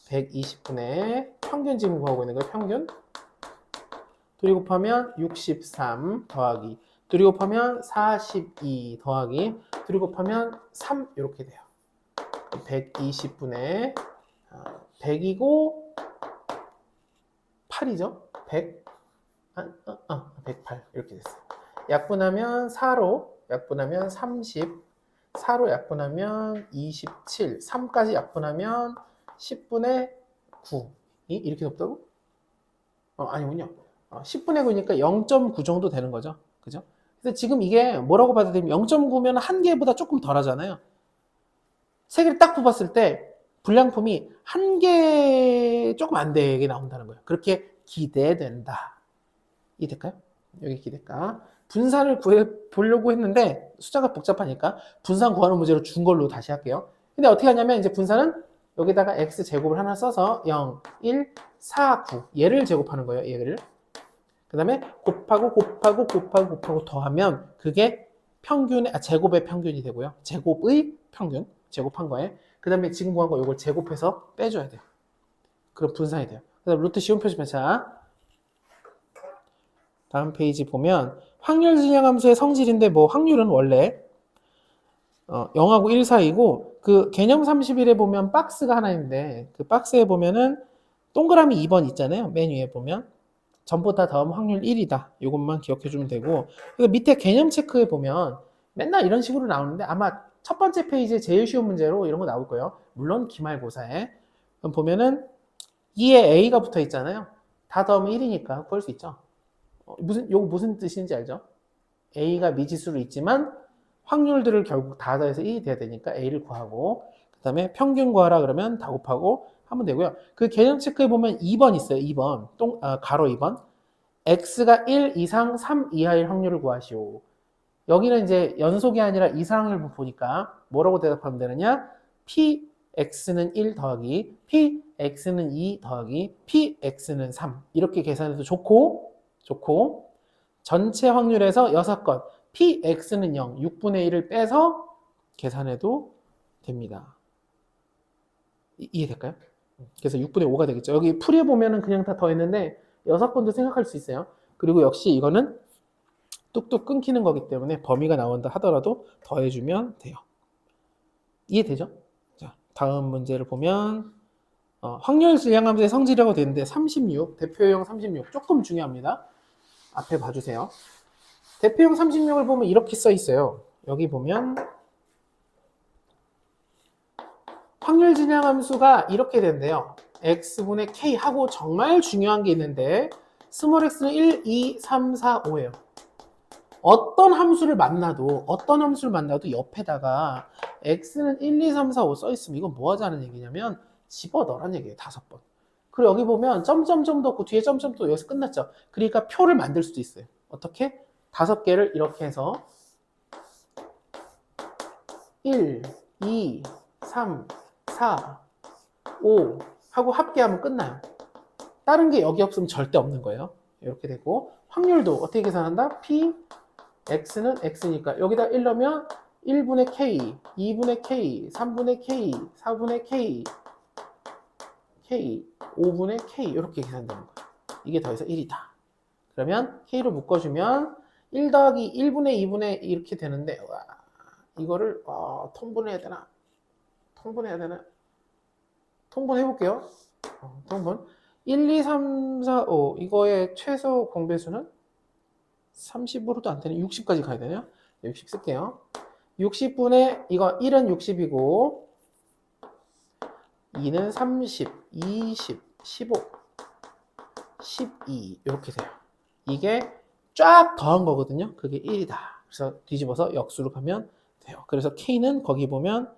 120분의 평균 지금 구하고 있는 거예요. 평균. 둘이 곱하면 63 더하기. 둘이 곱하면 42 더하기. 둘이 곱하면 3 이렇게 돼요. 120분의 100이고 8이죠. 100 108 이렇게 됐어요. 약분하면 4로 약분하면 30 4로 약분하면 27 3까지 약분하면 10분의 9이 이렇게 높다고? 아니군요. 10분의 9니까 0.9 정도 되는 거죠. 그죠? 그래서 지금 이게 뭐라고 봐도 되면 0.9면 한 개보다 조금 덜 하잖아요. 세 개를 딱 뽑았을 때 불량품이 한 개 조금 안 되게 나온다는 거예요. 그렇게 기대된다. 이해될까요? 여기 기대가. 분산을 구해 보려고 했는데 숫자가 복잡하니까 분산 구하는 문제로 준 걸로 다시 할게요. 근데 어떻게 하냐면 이제 분산은 여기다가 x 제곱을 하나 써서 0, 1, 4, 9 얘를 제곱하는 거예요. 얘를. 그 다음에 곱하고 더하면 그게 평균의 제곱의 평균이 되고요. 제곱의 평균 제곱한 거에 그 다음에 지금 구한 거 이걸 제곱해서 빼줘야 돼요. 그럼 분산이 돼요. 그래서 루트 쉬운 표시 편차. 다음 페이지 보면 확률 진양함수의 성질인데 뭐 확률은 원래 0하고 1 사이고 그 개념 31에 보면 박스가 하나 있는데 그 박스에 보면은 동그라미 2번 있잖아요. 맨 위에 보면 전부 다 더하면 확률 1이다. 이것만 기억해 주면 되고 그리고 밑에 개념 체크에 보면 맨날 이런 식으로 나오는데 아마 첫 번째 페이지에 제일 쉬운 문제로 이런 거 나올 거예요. 물론 기말고사에. 그럼 보면은 2에 A가 붙어 있잖아요. 다 더하면 1이니까 구할 수 있죠. 요거 무슨 뜻인지 알죠? A가 미지수로 있지만 확률들을 결국 다 더해서 1이 돼야 되니까 A를 구하고 그 다음에 평균 구하라 그러면 다 곱하고 하면 되고요. 그 개념 체크에 보면 2번 있어요. 2번 가로 2번 X가 1 이상 3 이하일 확률을 구하시오. 여기는 이제 연속이 아니라 이상을 보니까 뭐라고 대답하면 되느냐? PX는 1 더하기 PX는 2 더하기 PX는 3 이렇게 계산해도 좋고 전체 확률에서 6건 PX는 0, 6분의 1을 빼서 계산해도 됩니다. 이해될까요? 그래서 6분의 5가 되겠죠. 여기 풀이해 보면은 그냥 다 더했는데 6건도 생각할 수 있어요. 그리고 역시 이거는 뚝뚝 끊기는 거기 때문에 범위가 나온다 하더라도 더해주면 돼요. 이해되죠? 자, 다음 문제를 보면 확률 질량함수의 성질이라고 되는데 36, 대표형 36 조금 중요합니다. 앞에 봐주세요. 대표형 36을 보면 이렇게 써 있어요. 여기 보면 확률 질량함수가 이렇게 된대요. x분의 k 하고 정말 중요한 게 있는데 스몰 x는 1, 2, 3, 4, 5예요. 어떤 함수를 만나도 옆에다가 x는 1, 2, 3, 4, 5 써 있으면 이건 뭐 하자는 얘기냐면 집어넣으라는 얘기예요. 5번. 그리고 여기 보면 점점점도 없고 뒤에 점점도 여기서 끝났죠. 그러니까 표를 만들 수도 있어요. 어떻게? 5개를 이렇게 해서 1, 2, 3, 4, 5 하고 합계하면 끝나요. 다른 게 여기 없으면 절대 없는 거예요. 이렇게 되고 확률도 어떻게 계산한다? P, X는 X니까 여기다 1 넣으면 1분의 K, 2분의 K, 3분의 K, 4분의 K, K, 5분의 K 이렇게 계산되는 거예요. 이게 더해서 1이다. 그러면 K로 묶어주면 1 더하기 1분의 2분의 이렇게 되는데 와, 이거를 통분해야 되나? 통분해볼게요. 통분 1, 2, 3, 4, 5 이거의 최소 공배수는 30으로도 안 되네. 60까지 가야 되네요. 60 쓸게요. 60분의 이거 1은 60이고 2는 30, 20, 15, 12 이렇게 돼요. 이게 쫙 더한 거거든요. 그게 1이다. 그래서 뒤집어서 역수로 가면 돼요. 그래서 K는 거기 보면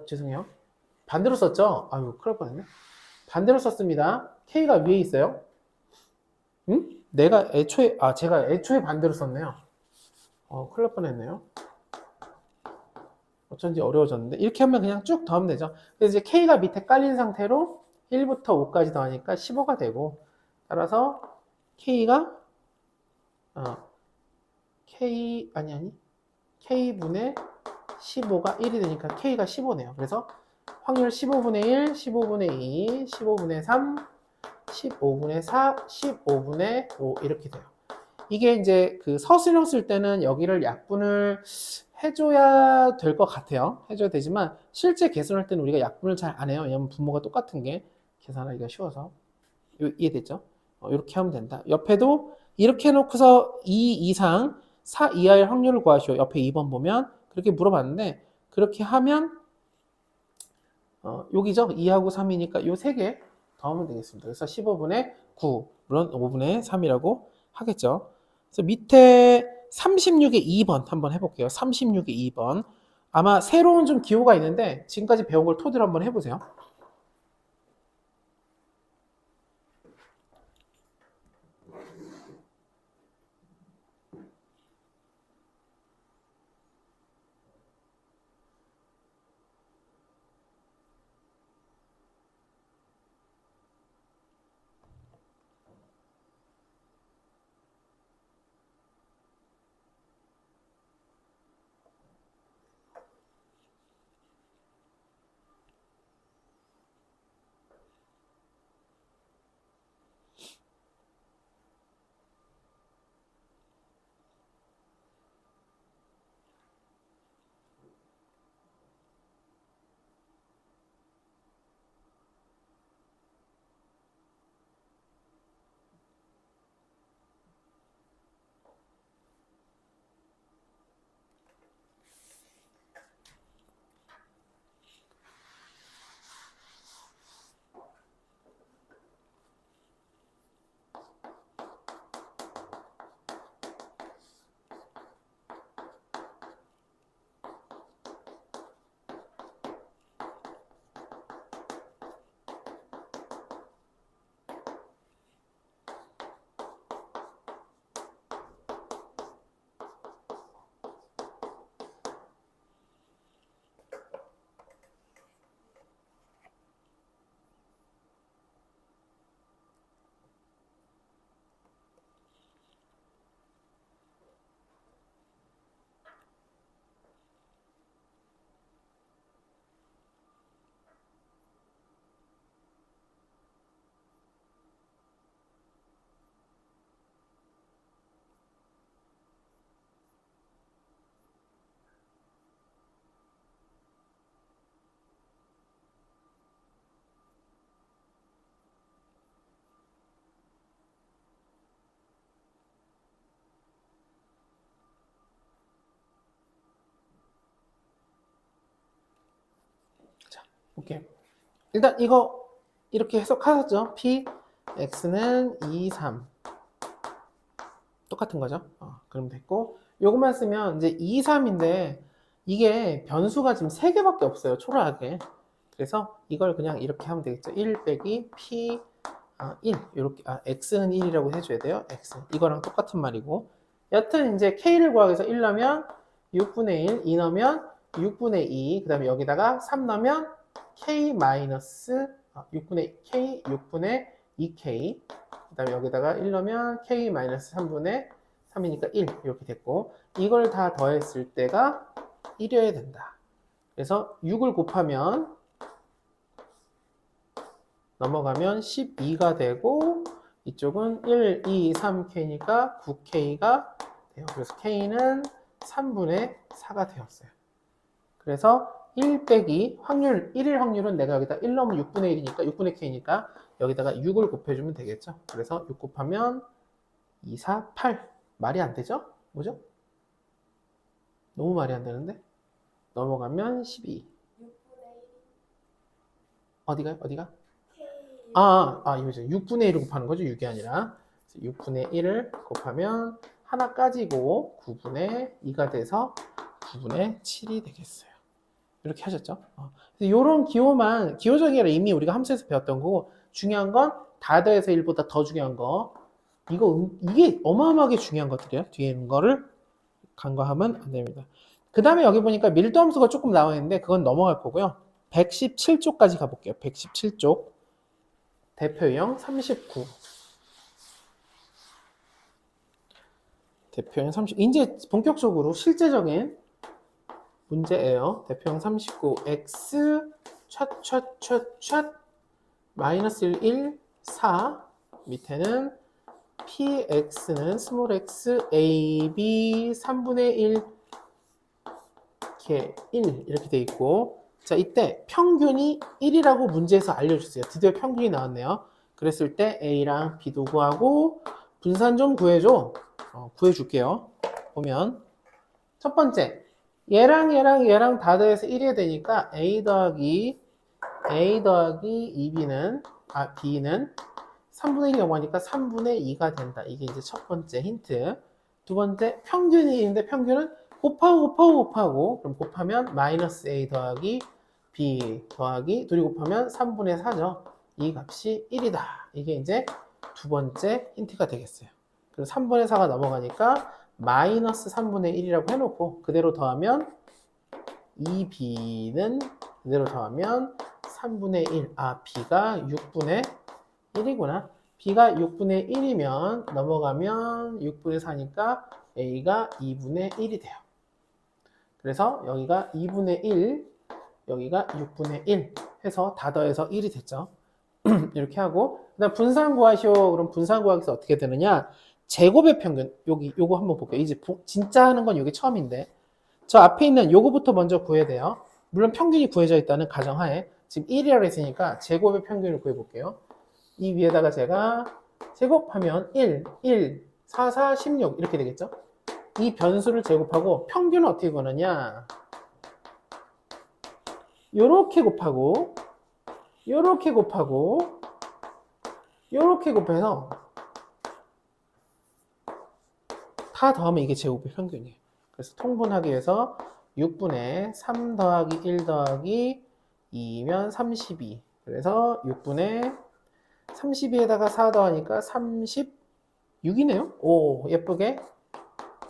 죄송해요. 반대로 썼죠? 아유, 큰일 날 뻔했네. 반대로 썼습니다. K가 위에 있어요. 응? 제가 애초에 반대로 썼네요. 큰일 날 뻔했네요. 어쩐지 어려워졌는데. 이렇게 하면 그냥 쭉 더하면 되죠. 그래서 이제 K가 밑에 깔린 상태로 1부터 5까지 더하니까 15가 되고, 따라서 K가 K분의 15가 1이 되니까 K가 15네요. 그래서 확률 15분의 1, 15분의 2, 15분의 3, 15분의 4, 15분의 5 이렇게 돼요. 이게 이제 그 서술형 쓸 때는 여기를 약분을 해줘야 될 것 같아요. 해줘야 되지만 실제 계산할 때는 우리가 약분을 잘 안 해요. 왜냐면 분모가 똑같은 게 계산하기가 쉬워서. 이해됐죠? 이렇게 하면 된다. 옆에도 이렇게 해놓고서 2 이상 4 이하의 확률을 구하시오. 옆에 2번 보면 그렇게 물어봤는데 그렇게 하면 여기죠? 2하고 3이니까 요 3개 더하면 되겠습니다. 그래서 15분의 9, 물론 5분의 3이라고 하겠죠. 그래서 밑에 36의 2번 한번 해볼게요. 36의 2번. 아마 새로운 좀 기호가 있는데 지금까지 배운 걸 토대로 한번 해보세요. 자, 볼게요. 일단 이거 이렇게 해석하셨죠? P, X는 2, 3. 똑같은 거죠. 그럼 됐고 요것만 쓰면 이제 2, 3인데 이게 변수가 지금 3개밖에 없어요. 초라하게. 그래서 이걸 그냥 이렇게 하면 되겠죠. 1 빼기 P 1 이렇게 X는 1이라고 해줘야 돼요. X 이거랑 똑같은 말이고 여튼 이제 K를 구하기 위해서 1 넣으면 6분의 1, 2 넣으면 6분의 2, 그 다음에 여기다가 3 넣으면 K 마이너스 6분의 2K, 그 다음에 여기다가 1 넣으면 K 마이너스 3분의 3이니까 1 이렇게 됐고 이걸 다 더했을 때가 1이어야 된다. 그래서 6을 곱하면 넘어가면 12가 되고 이쪽은 1, 2, 3K니까 9K가 돼요. 그래서 K는 3분의 4가 되었어요. 그래서 1 빼기 확률, 1일 확률은 내가 여기다 1 넣으면 6분의 1이니까 6분의 K니까 여기다가 6을 곱해주면 되겠죠. 그래서 6 곱하면 2, 4, 8. 말이 안 되죠? 뭐죠? 너무 말이 안 되는데? 넘어가면 12. 어디가요? 어디가? 이거죠. 6분의 1을 곱하는 거죠. 6이 아니라. 6분의 1을 곱하면 하나 까지고 9분의 2가 돼서 9분의 7이 되겠어요. 이렇게 하셨죠? 이런 기호만, 기호적이 아니라 이미 우리가 함수에서 배웠던 거고, 중요한 건 다 더해서 1보다 더 중요한 거. 이게 어마어마하게 중요한 것들이에요. 뒤에 있는 거를 간과하면 안 됩니다. 그 다음에 여기 보니까 밀도 함수가 조금 나와 있는데, 그건 넘어갈 거고요. 117쪽까지 가볼게요. 117쪽. 대표 유형 39. 대표형 30, 이제 본격적으로 실제적인 문제예요. 대표형 39, x, 촥, 마이너스 1, 1, 4, 밑에는 px는 스몰 x, a, b, 3분의 1, 이렇게 1 이렇게 돼 있고, 자, 이때 평균이 1이라고 문제에서 알려주세요. 드디어 평균이 나왔네요. 그랬을 때 a랑 b도 구하고 분산 좀 구해줘. 구해줄게요. 보면 첫 번째, 얘랑 다 더해서 1이 되니까 a 더하기 2b는 b는 3분의 1이 넘어가니까 3분의 2가 된다. 이게 이제 첫 번째 힌트. 두 번째, 평균이 있는데 평균은 곱하고 그럼 곱하면 마이너스 a 더하기 b 더하기 둘이 곱하면 3분의 4죠. 이 값이 1이다. 이게 이제 두 번째 힌트가 되겠어요. 그리고 3분의 4가 넘어가니까 마이너스 3분의 1이라고 해놓고 그대로 더하면 2b는 그대로 더하면 3분의 1. b가 6분의 1이구나. b가 6분의 1이면 넘어가면 6분의 4니까 a가 2분의 1이 돼요. 그래서 여기가 2분의 1, 여기가 6분의 1 해서 다 더해서 1이 됐죠. 이렇게 하고 그다음 분산 구하시오. 그럼 분산 구하기 위해서 어떻게 되느냐? 제곱의 평균, 요거 한번 볼게요. 이제 진짜 하는 건 이게 처음인데 저 앞에 있는 요거부터 먼저 구해야 돼요. 물론 평균이 구해져 있다는 가정하에 지금 1이라고 했으니까 제곱의 평균을 구해볼게요. 이 위에다가 제가 제곱하면 1, 4, 16 이렇게 되겠죠? 이 변수를 제곱하고 평균은 어떻게 구하느냐? 요렇게 곱하고 요렇게 곱해서 다 더하면 이게 제곱의 평균이에요. 그래서 통분하기 위해서 6분의 3 더하기 1 더하기 2면 32. 그래서 6분의 32에다가 4 더하니까 36이네요. 오, 예쁘게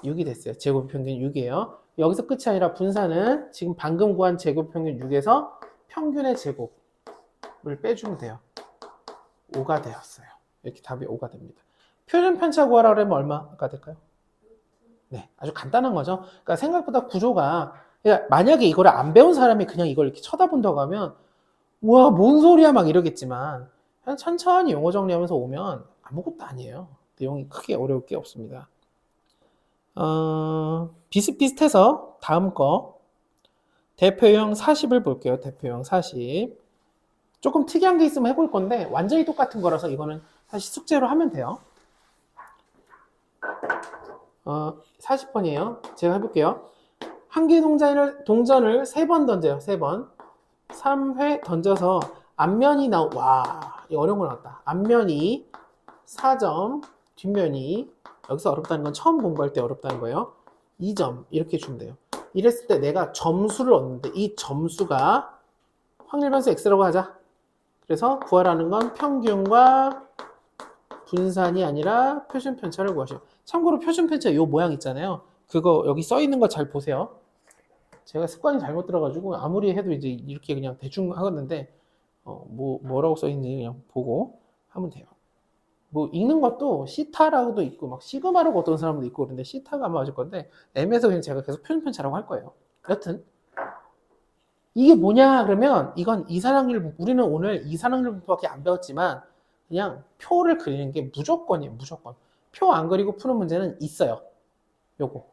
6이 됐어요. 제곱 평균 6이에요. 여기서 끝이 아니라 분산은 지금 방금 구한 제곱 평균 6에서 평균의 제곱을 빼주면 돼요. 5가 되었어요. 이렇게 답이 5가 됩니다. 표준 편차 구하라 그러면 얼마가 될까요? 네, 아주 간단한 거죠. 그러니까 생각보다 구조가, 그러니까 만약에 이걸 안 배운 사람이 그냥 이걸 이렇게 쳐다본다고 하면, 우와, 뭔 소리야 막 이러겠지만, 그냥 천천히 용어 정리하면서 오면 아무것도 아니에요. 내용이 크게 어려울 게 없습니다. 비슷비슷해서 다음 거 대표형 40을 볼게요. 대표형 40. 조금 특이한 게 있으면 해볼 건데 완전히 똑같은 거라서 이거는 사실 숙제로 하면 돼요. 40번이에요. 제가 해볼게요. 한 개 동전을 3번 던져요. 3번. 3회 던져서 앞면이 와, 이거 어려운 거 나왔다. 앞면이 4점, 뒷면이, 여기서 어렵다는 건 처음 공부할 때 어렵다는 거예요. 2점, 이렇게 준대요. 이랬을 때 내가 점수를 얻는데 이 점수가 확률 변수 x라고 하자. 그래서 구하라는 건 평균과 분산이 아니라 표준 편차를 구하시오. 참고로 표준 편차 이 모양 있잖아요. 그거 여기 써 있는 거 잘 보세요. 제가 습관이 잘못 들어가지고 아무리 해도 이제 이렇게 그냥 대충 하겠는데 뭐라고 써 있는지 그냥 보고 하면 돼요. 뭐 읽는 것도 시타라고도 있고 막 시그마라고 어떤 사람도 있고 그런데 시타가 아마 맞을 건데 M에서 그냥 제가 계속 표준 편차라고 할 거예요. 여튼 이게 뭐냐 그러면 이건 이산확률, 우리는 오늘 이산확률 분포밖에 안 배웠지만 그냥 표를 그리는 게 무조건이에요. 무조건. 표 안 그리고 푸는 문제는 있어요. 요거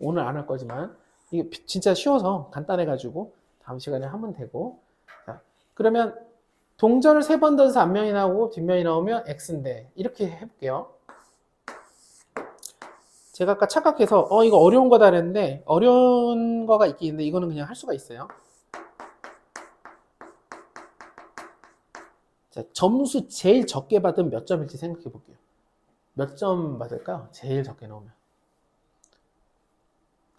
오늘 안 할 거지만 이게 진짜 쉬워서 간단해가지고 다음 시간에 하면 되고. 자, 그러면 동전을 3번 던져서 앞면이 나오고 뒷면이 나오면 x인데 이렇게 해볼게요. 제가 아까 착각해서 이거 어려운 거다 그랬는데 어려운 거가 있긴 있는데 이거는 그냥 할 수가 있어요. 자, 점수 제일 적게 받은 몇 점일지 생각해 볼게요. 몇 점 받을까요? 제일 적게 나오면.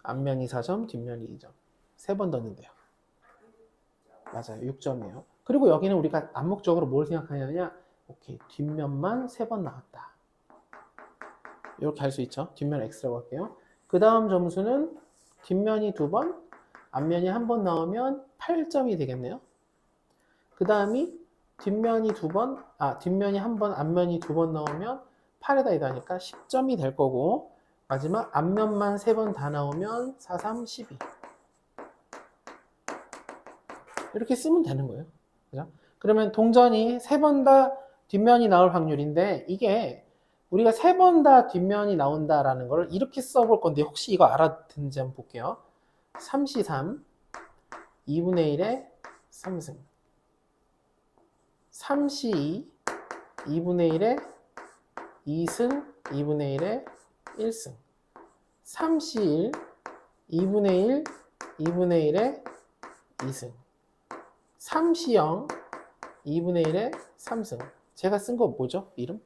앞면이 4점, 뒷면이 2점. 3번 던진대요. 맞아요. 6점이에요. 그리고 여기는 우리가 암묵적으로 뭘 생각하냐면 오케이, 뒷면만 3번 나왔다. 이렇게 할 수 있죠. 뒷면 x라고 할게요. 그 다음 점수는 뒷면이 2번, 앞면이 1번 나오면 8점이 되겠네요. 그 다음이 뒷면이 2번, 뒷면이 1번, 앞면이 2번 나오면 8에다 2다니까 10점이 될 거고, 마지막 앞면만 3번 다 나오면 4, 3, 12. 이렇게 쓰면 되는 거예요. 그죠? 그러면 동전이 3번 다 뒷면이 나올 확률인데 이게 우리가 3번 다 뒷면이 나온다라는 걸 이렇게 써볼 건데 혹시 이거 알아듣는지 한번 볼게요. 3시 3, 2분의 1의 3승. 3시 2, 2분의 1의 2승, 2분의 1의 1승. 3시 1, 2분의 1, 2분의 1의 2승. 3시 0, 2분의 1의 3승. 제가 쓴 거 뭐죠? 이름?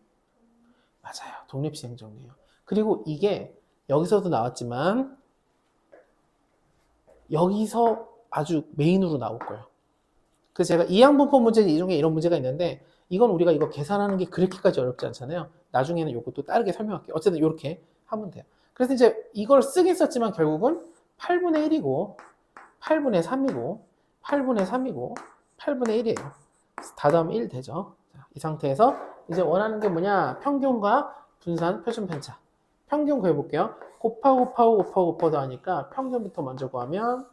맞아요. 독립시행정리예요. 그리고 이게 여기서도 나왔지만 여기서 아주 메인으로 나올 거예요. 그래서 제가 이항분법 문제 이 중에 이런 문제가 있는데 이건 우리가 이거 계산하는 게 그렇게까지 어렵지 않잖아요. 나중에는 이것도 다르게 설명할게요. 어쨌든 이렇게 하면 돼요. 그래서 이제 이걸 쓰긴 썼지만 결국은 8분의 1이고 8분의 3이고 8분의 3이고 8분의 1이에요. 다 더하면 1 되죠. 자, 이 상태에서 이제 원하는 게 뭐냐? 평균과 분산, 표준 편차. 평균 구해볼게요. 곱하고 더하니까 평균부터 먼저 구하면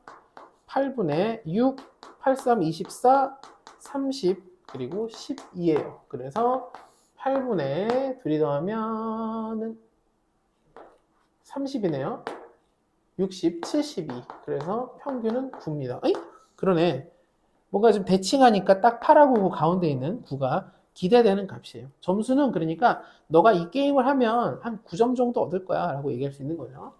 8분의 6, 83, 24, 30, 그리고 12예요. 그래서 8분의 둘이 더하면은 30이네요. 60, 72. 그래서 평균은 9입니다. 에이? 그러네. 뭔가 좀 대칭하니까 딱 8하고 9 가운데 있는 9가 기대되는 값이에요. 점수는 그러니까 너가 이 게임을 하면 한 9점 정도 얻을 거야 라고 얘기할 수 있는 거죠.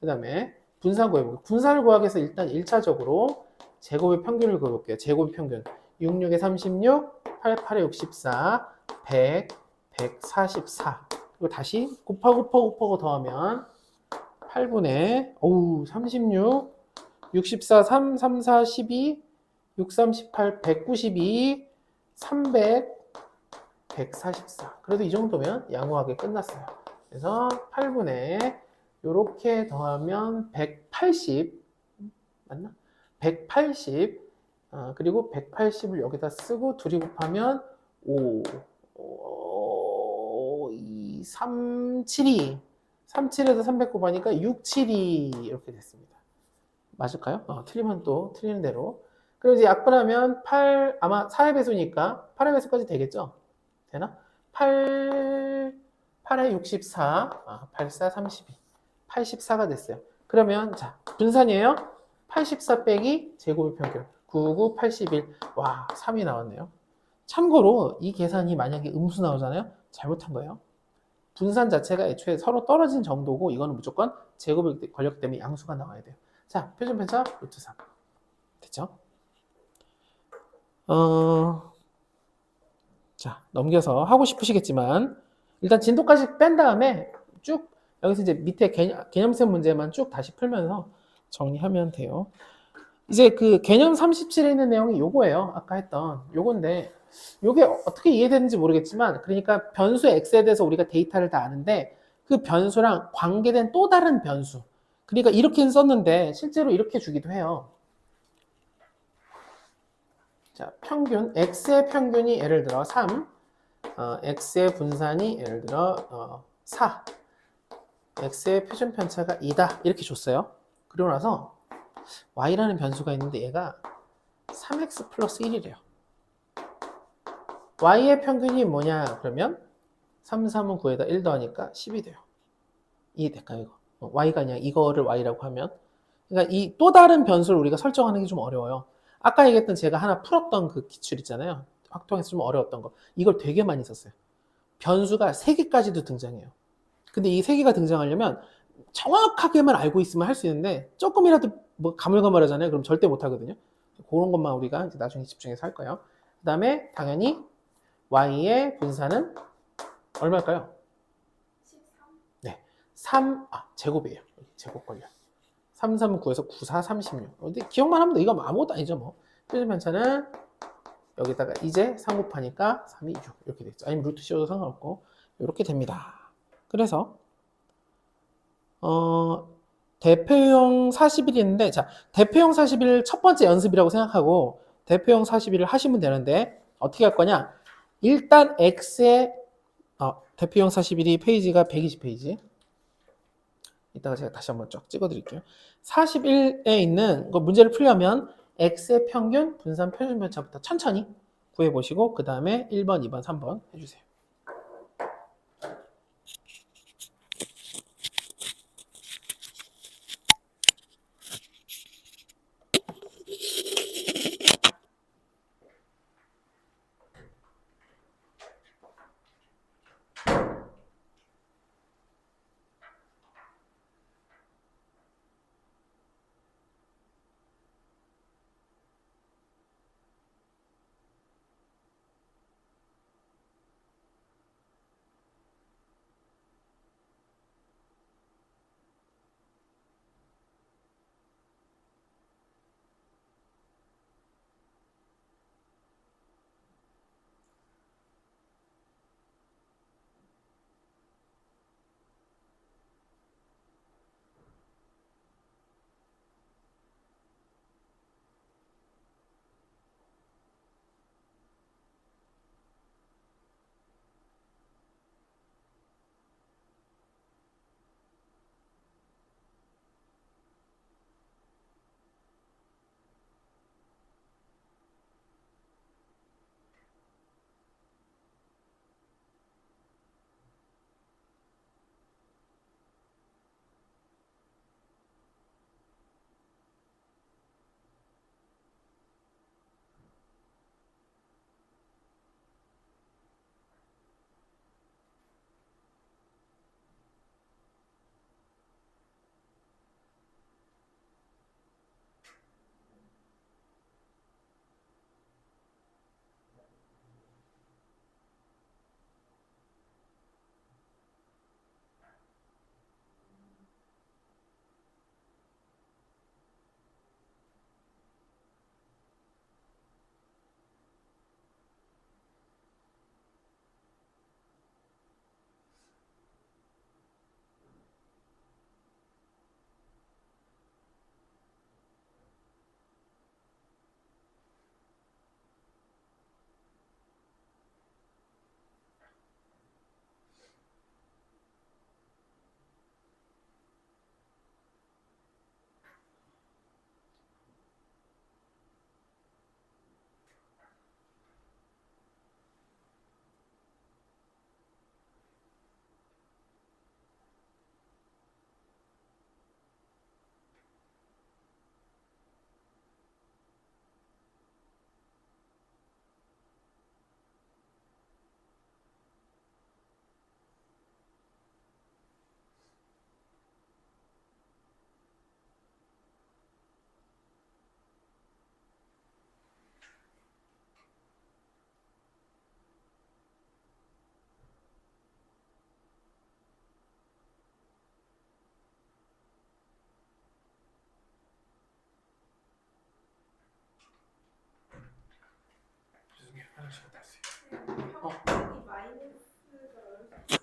그 다음에 분산 구해볼게요. 분산을 구하기 위해서 일단 1차적으로 제곱의 평균을 구해볼게요. 제곱의 평균 66에 36, 88에 64, 100, 144. 그리고 다시 곱하고 더하면 8분의 36, 64, 3, 3, 4, 12, 6, 3, 18, 192, 300, 144. 그래도 이 정도면 양호하게 끝났어요. 그래서 8분의 요렇게 더하면 180 맞나? 180 그리고 180을 여기다 쓰고 둘이 곱하면 5 2 3 7이 37에서 300 곱하니까 6 7이 이렇게 됐습니다. 맞을까요? 틀리면 또 틀리는 대로. 그리고 이제 약분하면 8 아마 4의 배수니까 8의 배수까지 되겠죠? 되나? 8에 64 84 32 84가 됐어요. 그러면 자 분산이에요. 84 빼기 제곱의 평균 99, 81. 와 3이 나왔네요. 참고로 이 계산이 만약에 음수 나오잖아요. 잘못한 거예요. 분산 자체가 애초에 서로 떨어진 정도고 이거는 무조건 제곱이 걸렸기 때문에 양수가 나와야 돼요. 자 표준 편차 루트 3 됐죠? 자 넘겨서 하고 싶으시겠지만 일단 진도까지 뺀 다음에 쭉 여기서 이제 밑에 개념생 문제만 쭉 다시 풀면서 정리하면 돼요. 이제 그 개념 37에 있는 내용이 요거예요. 아까 했던 요건데 요게 어떻게 이해되는지 모르겠지만 그러니까 변수 x에 대해서 우리가 데이터를 다 아는데 그 변수랑 관계된 또 다른 변수 그러니까 이렇게는 썼는데 실제로 이렇게 주기도 해요. 자, 평균 x의 평균이 예를 들어 3 x의 분산이 예를 들어 4 x의 표준 편차가 2다 이렇게 줬어요. 그리고 나서 y라는 변수가 있는데 얘가 3x 플러스 1이래요. y의 평균이 뭐냐 그러면 3, 3은 9에다 1 더하니까 10이 돼요. 이해될까요 이거? y가 아니라 이거를 y라고 하면 그러니까 이 또 다른 변수를 우리가 설정하는 게 좀 어려워요. 아까 얘기했던 제가 하나 풀었던 그 기출 있잖아요. 확통에서 좀 어려웠던 거. 이걸 되게 많이 썼어요. 변수가 3개까지도 등장해요. 근데 이 3개가 등장하려면 정확하게만 알고 있으면 할 수 있는데 조금이라도 뭐 가물가물하잖아요. 그럼 절대 못 하거든요. 그런 것만 우리가 이제 나중에 집중해서 할 거예요. 그 다음에 당연히 y의 분산은 얼마일까요? 13. 네, 3 제곱이에요. 제곱 걸려. 3, 3, 9에서 9, 4, 36. 근데 기억만 하면 돼. 이거 아무것도 아니죠 뭐. 표준 편차는 여기다가 이제 3 곱하니까 3이 6 이렇게 되죠. 아니면 루트 씌워도 상관없고 이렇게 됩니다. 그래서 대표용 41인데 자 대표용 41 첫 번째 연습이라고 생각하고 대표용 41을 하시면 되는데 어떻게 할 거냐 일단 X의 대표용 41이 페이지가 120페이지 이따가 제가 다시 한번 쫙 찍어 드릴게요. 41에 있는 거 문제를 풀려면 x의 평균, 분산, 표준편차부터 천천히 구해 보시고 그 다음에 1번, 2번, 3번 해주세요.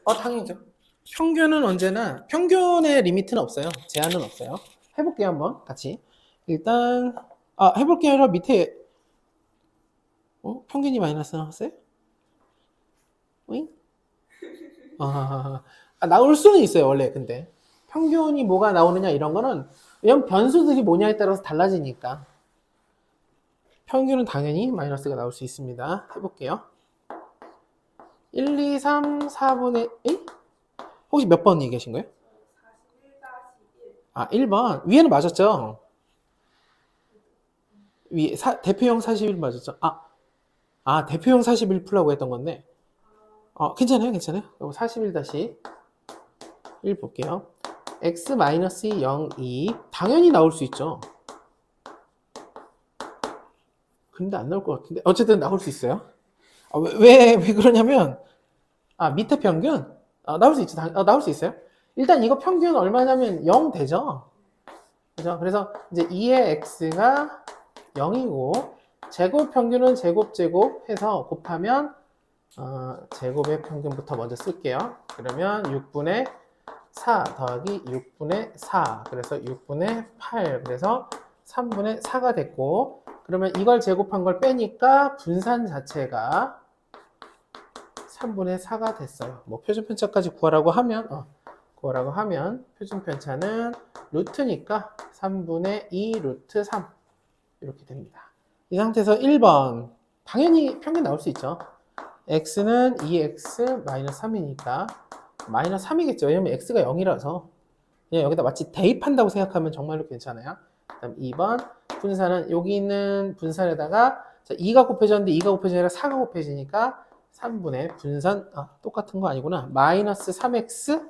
당연히죠. 평균은 언제나 평균의 리미트는 없어요. 제한은 없어요. 해볼게요 한번 같이. 일단 해볼게요. 아니라 밑에 평균이 마이너스 나왔어요? 오잉? 나올 수는 있어요 원래. 근데 평균이 뭐가 나오느냐 이런 거는 왜냐면 변수들이 뭐냐에 따라서 달라지니까 평균은 당연히 마이너스가 나올 수 있습니다. 해볼게요. 1, 2, 3, 4분의 1? 혹시 몇 번 얘기하신 거예요? 1번. 위에는 맞았죠? 위에 대표형 41 맞았죠? 대표형 41 풀라고 했던 건데. 괜찮아요, 괜찮아요. 그럼 41-1 볼게요. x-0, 2. 당연히 나올 수 있죠. 근데 안 나올 것 같은데. 어쨌든 나올 수 있어요. 왜 그러냐면, 밑에 평균? 나올 수 있죠. 나올 수 있어요. 일단 이거 평균 얼마냐면 0 되죠? 그죠? 그래서 이제 2의 x가 0이고, 제곱 평균은 제곱 해서 곱하면, 제곱의 평균부터 먼저 쓸게요. 그러면 6분의 4 더하기 6분의 4. 그래서 6분의 8. 그래서 3분의 4가 됐고, 그러면 이걸 제곱한 걸 빼니까 분산 자체가 3분의 4가 됐어요. 뭐 표준편차까지 구하라고 하면 그거라고 하면 표준 편차는 루트니까 3분의 2 루트 3 이렇게 됩니다. 이 상태에서 1번 당연히 평균 나올 수 있죠. x는 2x 마이너스 3이니까 마이너스 3이겠죠. 왜냐면 x가 0이라서 그냥 여기다 마치 대입한다고 생각하면 정말로 괜찮아요. 그다음 2번 분산은 여기 있는 분산에다가 2가 곱해졌는데 2가 곱해지니까 4가 곱해지니까 3분의 분산 똑같은 거 아니구나. 마이너스 3x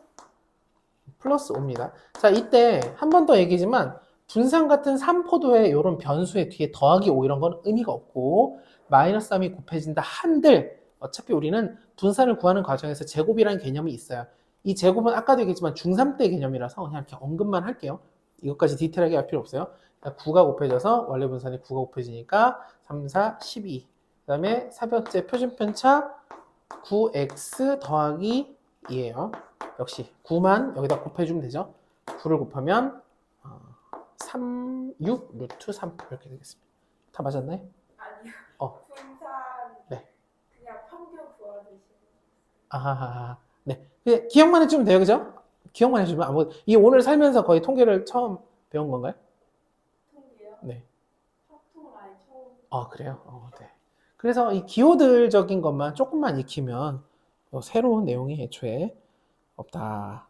플러스 5입니다. 자, 이때 한 번 더 얘기지만 분산 같은 3포도의 이런 변수의 뒤에 더하기 5 이런 건 의미가 없고 마이너스 3이 곱해진다 한들 어차피 우리는 분산을 구하는 과정에서 제곱이라는 개념이 있어요. 이 제곱은 아까도 얘기했지만 중3 때 개념이라서 그냥 이렇게 언급만 할게요. 이것까지 디테일하게 할 필요 없어요. 9가 곱해져서 원래 분산이 9가 곱해지니까 3, 4, 12. 그 다음에 사변째 표준편차 9x 더하기 2예요. 역시 9만 여기다 곱해주면 되죠. 9를 곱하면 3, 6 루트 3 이렇게 되겠습니다. 다 맞았나요? 아니요. 어. 분산 네. 그냥 평균 구하듯이. 아하하. 네. 그냥 기억만 해주면 돼요, 그죠? 기억만 해주면 아무. 이 오늘 살면서 거의 통계를 처음 배운 건가요? 통계요? 네. 합통을 아예 처음. 그래요? 네. 그래서 이 기호들적인 것만 조금만 익히면 새로운 내용이 애초에 없다.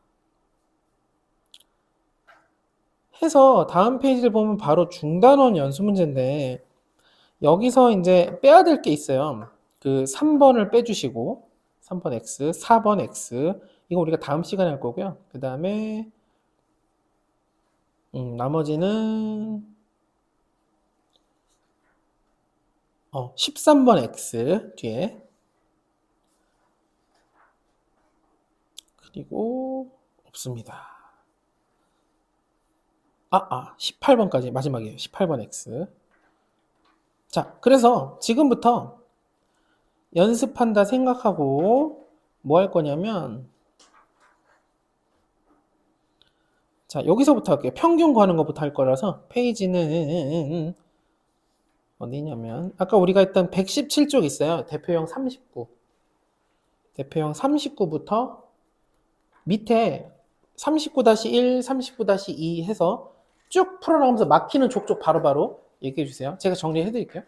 해서 다음 페이지를 보면 바로 중단원 연수 문제인데 여기서 이제 빼야 될 게 있어요. 그 3번을 빼주시고 3번 X, 4번 X 이거 우리가 다음 시간에 할 거고요. 그 다음에 나머지는 13번 X 뒤에 그리고 없습니다. 18번까지 마지막이에요. 18번 X. 자, 그래서 지금부터 연습한다 생각하고 뭐 할 거냐면 자, 여기서부터 할게요. 평균 구하는 것부터 할 거라서 페이지는 어디냐면 아까 우리가 했던 117쪽 있어요. 대표형 39. 대표형 39부터 밑에 39-1, 39-2 해서 쭉 풀어나가면서 막히는 족족 바로바로 얘기해 주세요. 제가 정리해 드릴게요.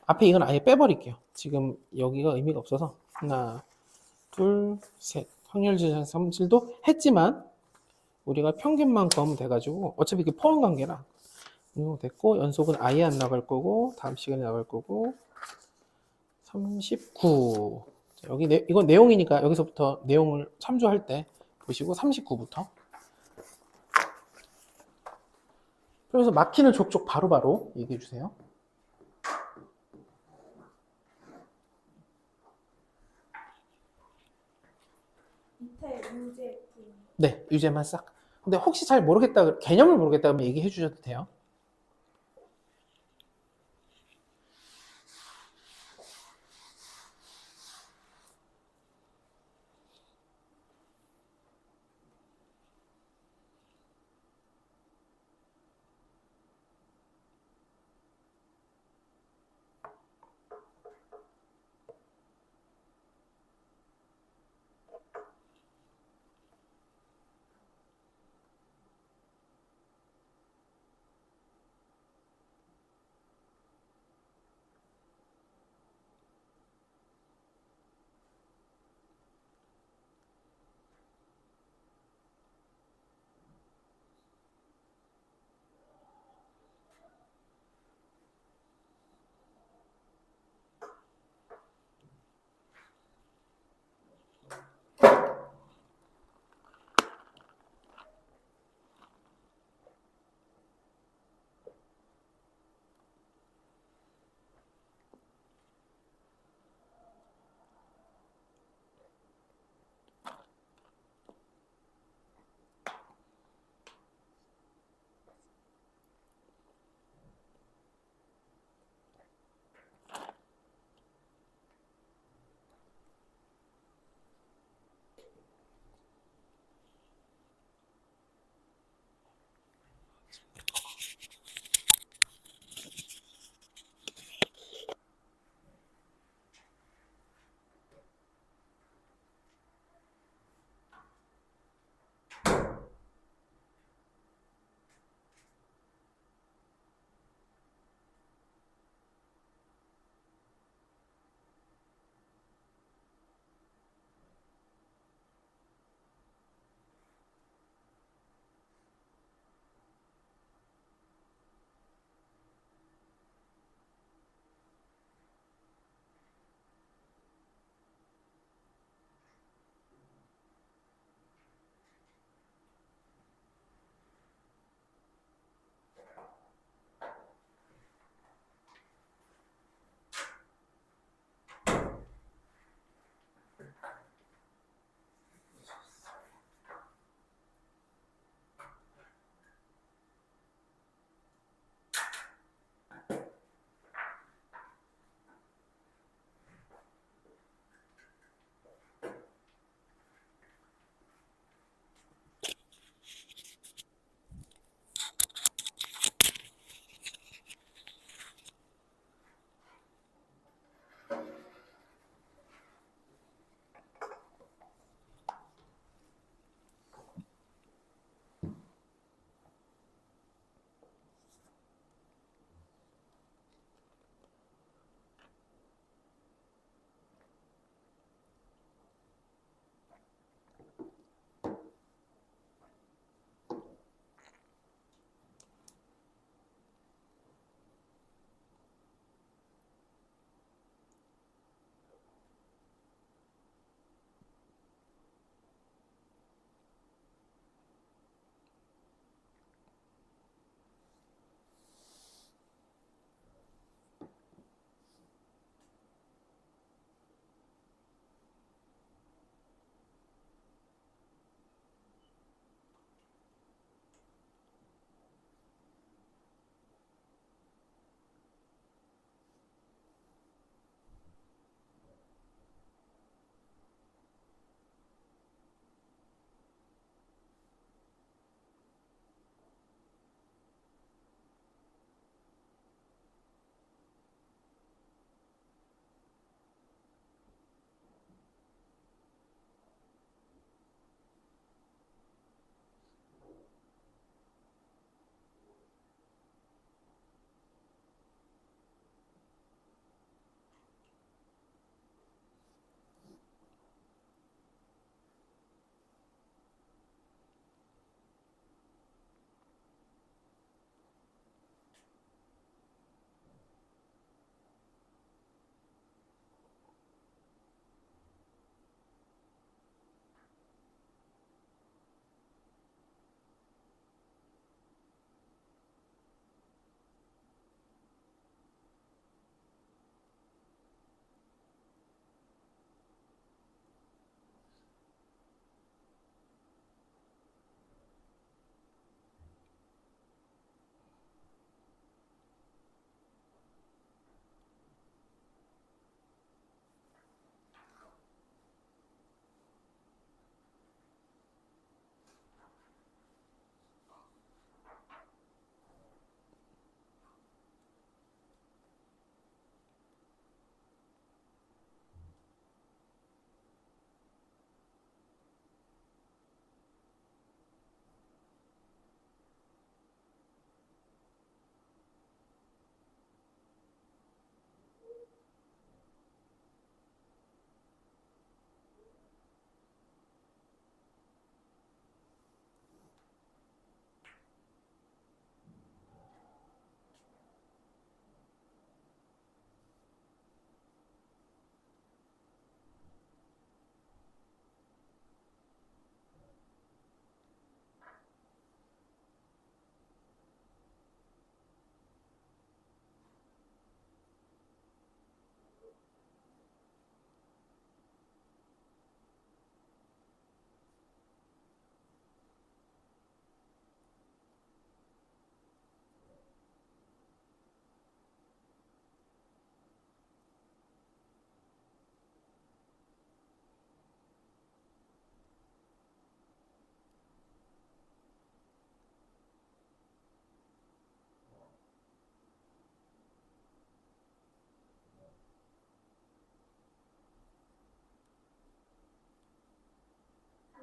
앞에 이건 아예 빼버릴게요. 지금 여기가 의미가 없어서 하나, 둘, 셋. 확률지수 성질도 했지만 우리가 평균만 구하면 돼가지고 어차피 이게 포함관계라 이거 됐고 연속은 아예 안 나갈 거고 다음 시간에 나갈 거고 39 여기 이건 내용이니까 여기서부터 내용을 참조할 때 보시고 39부터 그러면서 막히는 족족 바로바로 얘기해 주세요. 밑에 유제 분. 네, 유제만 싹. 근데 혹시 잘 모르겠다, 개념을 모르겠다 그러면 얘기해 주셔도 돼요.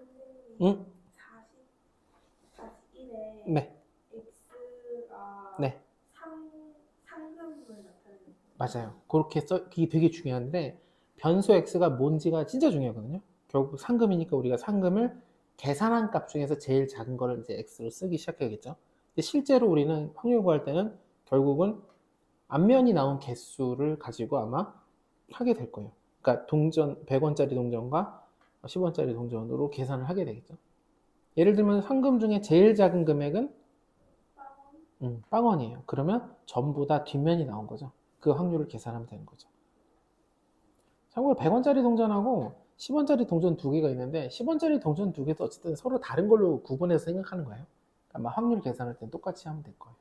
선생님 응? 40-1에 네, x가 네, 상금을 나타내는 맞아요. 그렇게 써, 이게 되게 중요한데, 변수 x가 뭔지가 진짜 중요하거든요. 결국 상금이니까 우리가 상금을 계산한 값 중에서 제일 작은 거를 이제 x로 쓰기 시작해야겠죠. 근데 실제로 우리는 확률 구할 때는 결국은 앞면이 나온 개수를 가지고 아마 하게 될 거예요. 그러니까 동전, 100원짜리 동전과 10원짜리 동전으로 계산을 하게 되겠죠. 예를 들면 상금 중에 제일 작은 금액은 빵원. 빵원이에요. 그러면 전부 다 뒷면이 나온 거죠. 그 확률을 계산하면 되는 거죠. 참고로 100원짜리 동전하고 10원짜리 동전 두 개가 있는데 10원짜리 동전 두 개도 어쨌든 서로 다른 걸로 구분해서 생각하는 거예요. 아마 확률 계산할 땐 똑같이 하면 될 거예요.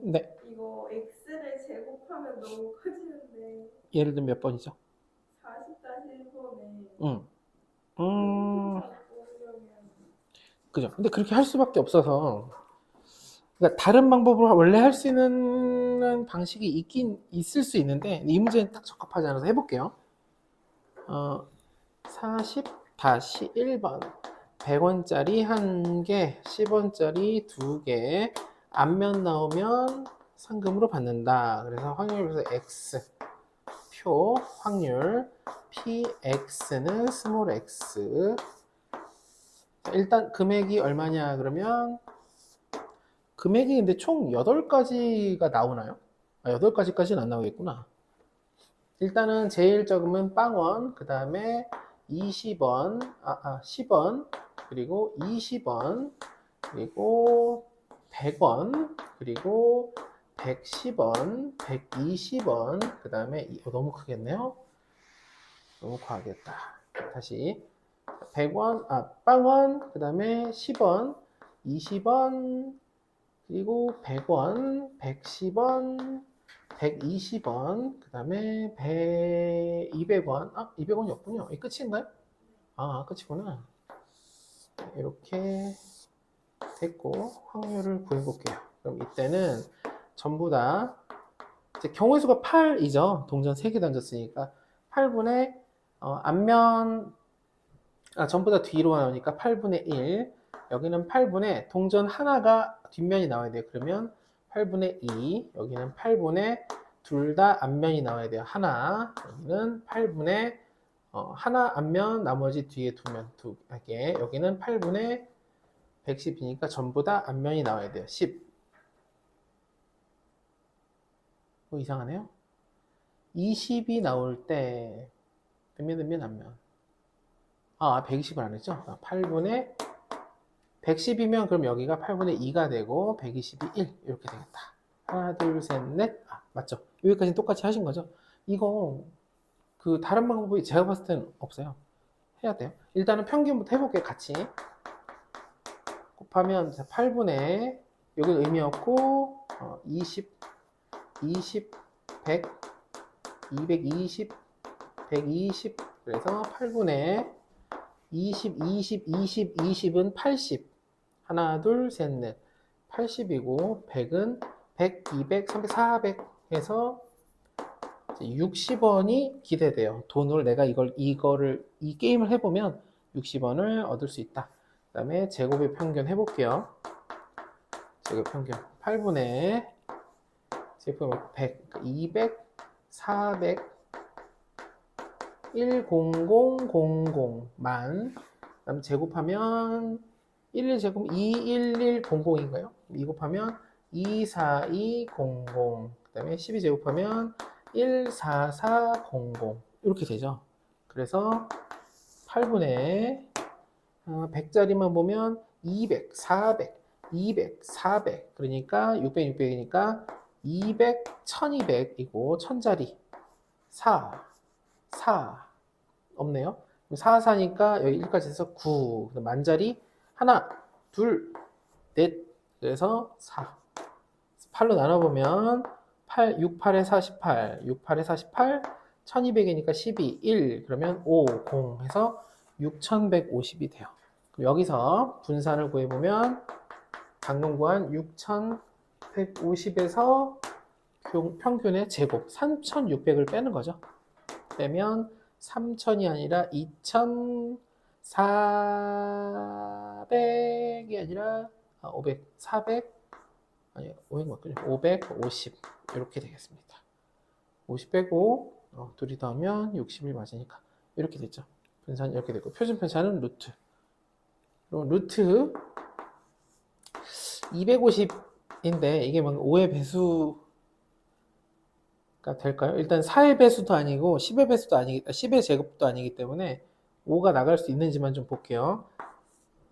네. 이거 x를 제곱하면 너무 커지는데 예를 들면 몇 번이죠? 40-1번에 응. 루트 잡으려면 그죠. 근데 그렇게 할 수밖에 없어서. 그러니까 다른 방법으로 원래 할 수 있는 방식이 있긴 있을 수 있는데 이 문제는 딱 적합하지 않아서 해볼게요. 40-1번 100원짜리 1개 10원짜리 2개 앞면 나오면 상금으로 받는다. 그래서 확률에서 X 표 확률 PX는 스몰 x. 일단 금액이 얼마냐 그러면 금액이 근데 총 8가지가 나오나요? 8가지까지는 안 나오겠구나. 일단은 제일 적으면 빵원, 그 다음에 20원, 10원, 그리고 20원, 그리고 100원, 그리고 110원, 120원, 그 다음에 너무 크겠네요. 너무 과하겠다. 다시 100원, 빵원, 그 다음에 10원, 20원, 그리고 100원, 110원, 120원, 그 다음에 200원, 200원이 없군요. 이 끝인가요? 끝이구나. 이렇게 됐고, 확률을 구해볼게요. 그럼 이때는 전부 다, 이제 경우의 수가 8이죠. 동전 3개 던졌으니까. 8분의, 앞면, 전부 다 뒤로 나오니까 8분의 1. 여기는 8분의 동전 하나가 뒷면이 나와야 돼요. 그러면 8분의 2. 여기는 8분의 둘 다 앞면이 나와야 돼요. 하나. 여기는 8분의 하나 앞면, 나머지 뒤에 두 개. 여기는 8분의 110이니까 전부 다 앞면이 나와야 돼요. 10. 이상하네요. 20이 나올 때 뒷면 앞면. 120을 안 했죠? 8분의 110이면 그럼 여기가 8분의 2가 되고 120이 1 이렇게 되겠다. 하나 둘 셋 넷. 맞죠? 여기까지는 똑같이 하신 거죠? 이거 그 다른 방법이 제가 봤을 때는 없어요. 해야 돼요. 일단은 평균부터 해볼게요. 같이 곱하면 8분의 여기는 의미 없고 20 100 220 120 그래서 8분의 20 20은 80 하나 둘 셋 넷 80이고 100은 100 200 300 400 해서 60원이 기대돼요. 돈을 내가 이 게임을 해보면 60원을 얻을 수 있다. 그 다음에 제곱의 평균 해볼게요. 제곱 평균 8분의 제곱 100 200 400 10000만 그 다음 제곱하면 11제곱 21100인가요? 2 곱하면 24200 그 다음에 12 제곱하면 14400 이렇게 되죠. 그래서 8분의 100짜리만 보면 200, 400, 200, 400 그러니까 600, 600이니까 200, 1200이고 1000짜리 4, 4 없네요. 4, 4니까 여기 1까지 해서 9 만짜리 하나, 둘, 넷 그래서 4 8로 나눠보면 8, 6, 8에 48 6, 8에 48 1200이니까 12, 1 그러면 5, 0 해서 6150이 돼요. 그럼 여기서 분산을 구해보면 방금 구한 6150에서 평균의 제곱 3600을 빼는 거죠. 빼면 3000이 아니라 2400이 아니라 500, 400 아니 500 맞군요. 550 이렇게 되겠습니다. 50 빼고 둘이 더하면 60이 맞으니까 이렇게 됐죠. 분산이 이렇게 됐고 표준 편차는 루트. 그리고 루트 250인데 이게 막 5의 배수가 될까요? 일단 4의 배수도 아니고 10의 배수도 아니기 10의 제곱도 아니기 때문에 5가 나갈 수 있는지만 좀 볼게요.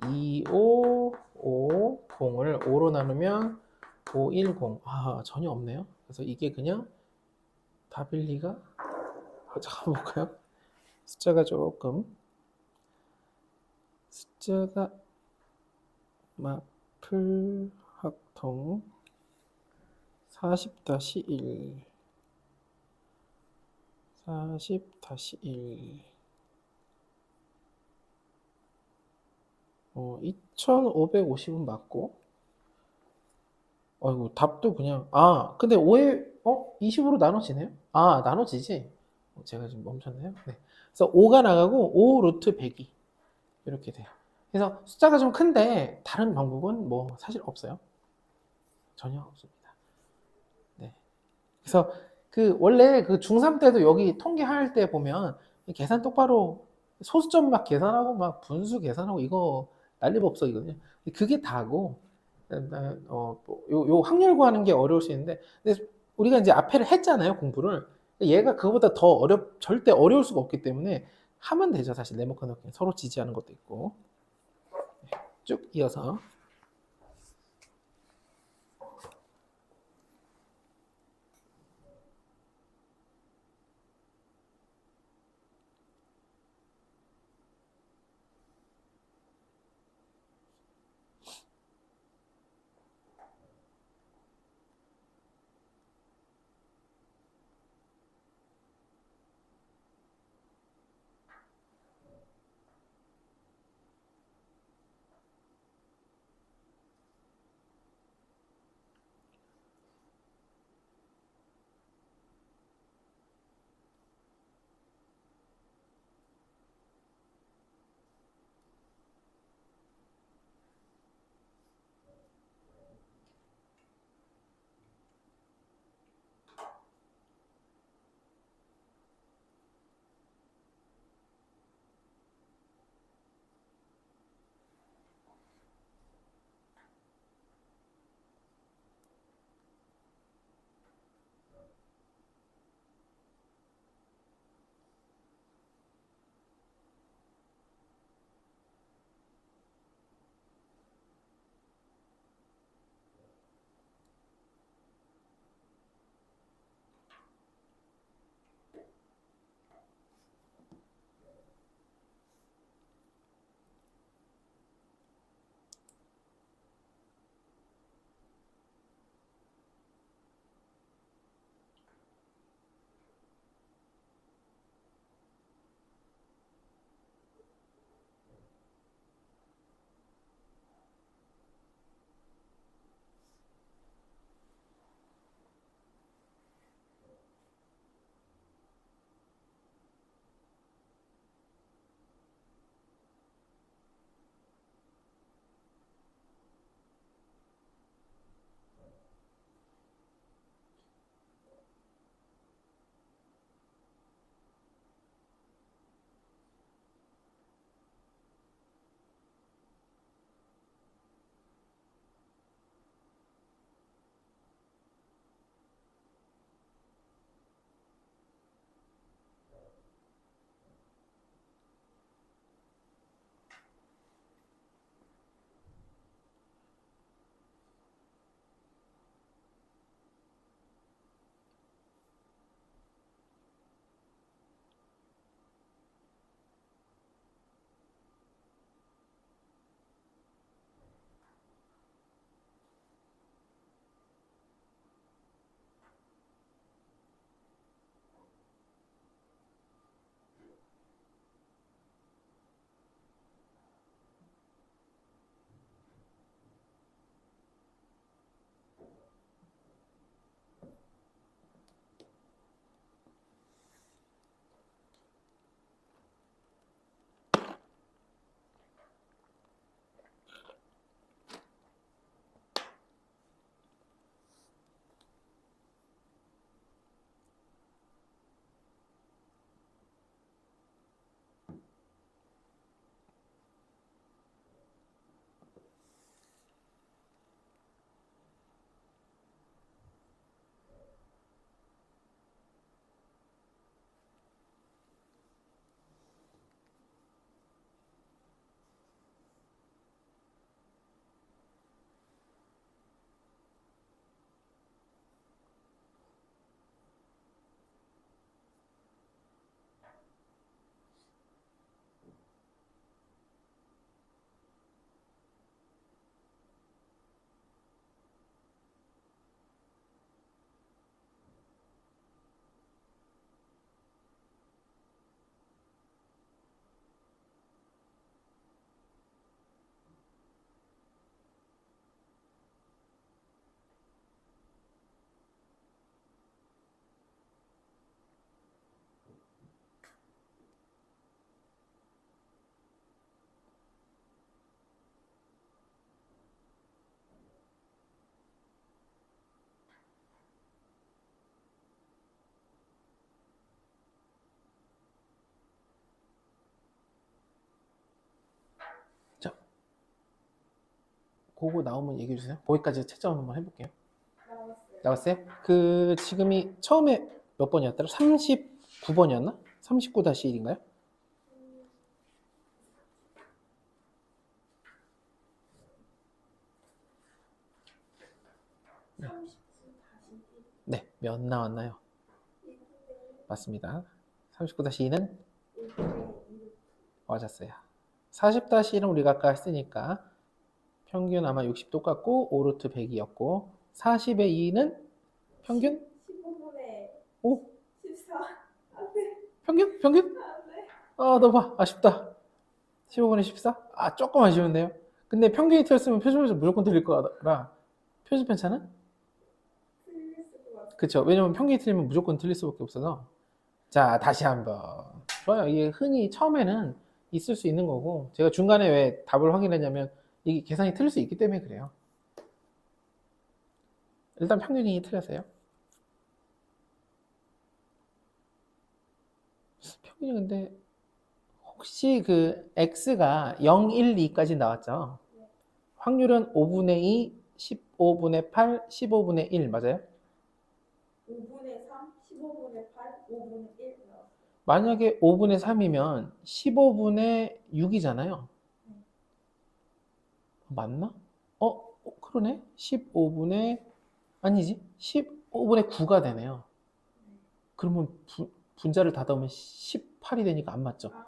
2, 5, 5, 0을 5로 나누면 5, 1, 0. 전혀 없네요. 그래서 이게 그냥 답일 리가? 잠깐만 볼까요? 숫자가 마플 학통 40-1 40-1 2550은 맞고 아이고 답도 그냥 근데 5에 20으로 나눠지네요? 나눠지지? 제가 지금 멈췄네요. 네. 그래서 5가 나가고 5 루트 100이 이렇게 돼요. 그래서 숫자가 좀 큰데 다른 방법은 뭐 사실 없어요. 전혀 없습니다. 네. 그래서 그 원래 그 중3 때도 여기 통계할 때 보면 계산 똑바로 소수점 막 계산하고 막 분수 계산하고 이거 난리법석이거든요. 그게 다고 요 확률 구하는 게 어려울 수 있는데 근데 우리가 이제 앞에를 했잖아요 공부를. 얘가 그거보다 더 절대 어려울 수가 없기 때문에 하면 되죠. 사실 네모칸 넣기 서로 지지하는 것도 있고. 쭉 이어서 그거 나오면 얘기해 주세요. 거기까지 채점 한번 해볼게요. 나왔어요. 나왔어요? 그 지금이 처음에 몇 번이었더라? 39번이었나? 39-1인가요? 네. 39-1. 네, 몇 나왔나요? 맞습니다. 39-2는 맞았어요. 40-1은 우리가 아까 했으니까 평균 아마 60 똑같고 5루트 100이었고 40의 2는 평균 15분에 5? 14. 안 돼. 평균? 안 돼. 아, 너 봐. 아쉽다. 15분의 14? 아, 조금 아쉬운데요. 근데 평균이 틀렸으면 표준편차 무조건 틀릴 거라. 표준편차는? 틀릴 것 같아. 그쵸. 왜냐면 평균이 틀리면 무조건 틀릴 수밖에 없어서. 자, 다시 한번. 좋아요. 이게 흔히 처음에는 있을 수 있는 거고, 제가 중간에 왜 답을 확인했냐면, 이게 계산이 틀릴 수 있기 때문에 그래요. 일단 평균이 틀렸어요. 평균이 근데, 혹시 그 x가 0, 1, 2까지 나왔죠? 확률은 5분의 2, 15분의 8, 15분의 1 맞아요? 5분의 3, 15분의 8, 5분의 1 나왔어요. 만약에 5분의 3이면 15분의 6이잖아요. 맞나? 그러네. 15분의 아니지. 15분의 9가 되네요. 그러면 분자를 닫아오면 18이 되니까 안 맞죠. 아,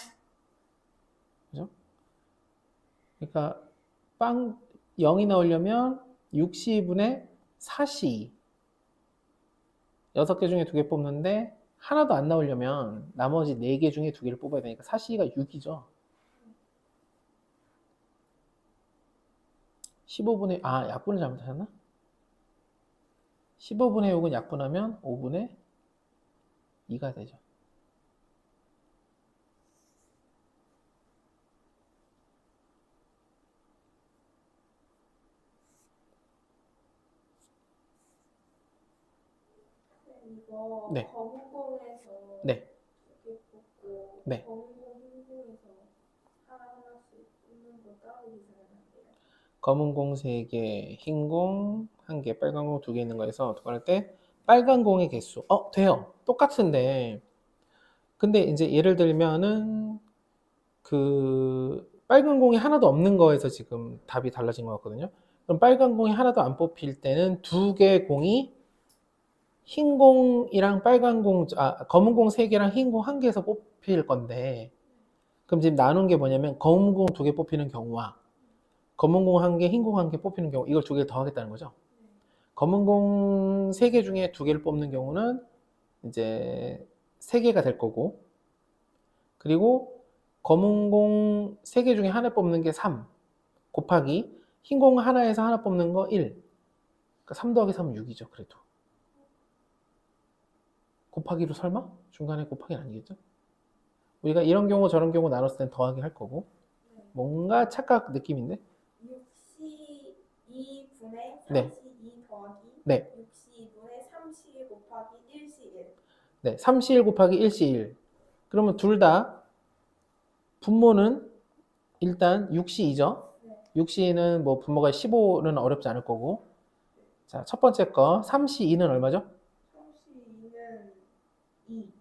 그죠? 그러니까 0이 나오려면 60분의 4시 6개 중에 2개 뽑는데 하나도 안 나오려면 나머지 4개 중에 2개를 뽑아야 되니까 4시가 6이죠. 15분의 약분을 잘못하셨나? 15분의 6은 약분하면 5분의 2가 되죠. 이거 네. 검은공에서 네. 두개 뽑고 네. 검은공 흰공에서 하나씩 뽑는 거 따로 계산하면 안 돼요? 검은 공 3개, 흰 공 1개, 빨간 공 2개 있는 거에서 어떻게 할 때 빨간 공의 개수. 돼요. 똑같은데. 근데 이제 예를 들면은 그 빨간 공이 하나도 없는 거에서 지금 답이 달라진 것 같거든요. 그럼 빨간 공이 하나도 안 뽑힐 때는 2개 공이 흰 공이랑 빨간 공, 검은 공 3개랑 흰 공 1개에서 뽑힐 건데, 그럼 지금 나눈 게 뭐냐면 검은 공 2개 뽑히는 경우와 검은 공 1개, 흰 공 1개 뽑히는 경우, 이걸 2개를 더하겠다는 거죠. 검은 공 3개 중에 2개를 뽑는 경우는 이제 3개가 될 거고, 그리고 검은 공 3개 중에 하나 뽑는 게 3 곱하기 흰 공 하나에서 하나 뽑는 거 1. 그러니까 3 더하기 3은 6이죠. 그래도 곱하기로 설마? 중간에 곱하기는 아니겠죠? 우리가 이런 경우 저런 경우 나눴을 땐 더하기 할 거고, 뭔가 착각 느낌인데? 62분의 네. 32 더하기 네. 62분의 30 곱하기 1C1. 네, 3C1 곱하기 1C1. 그러면 둘 다 분모는 일단 6C2죠. 네. 6C는 뭐 분모가 15는 어렵지 않을 거고. 자, 첫 번째 거 3C2는 얼마죠? 32는 2.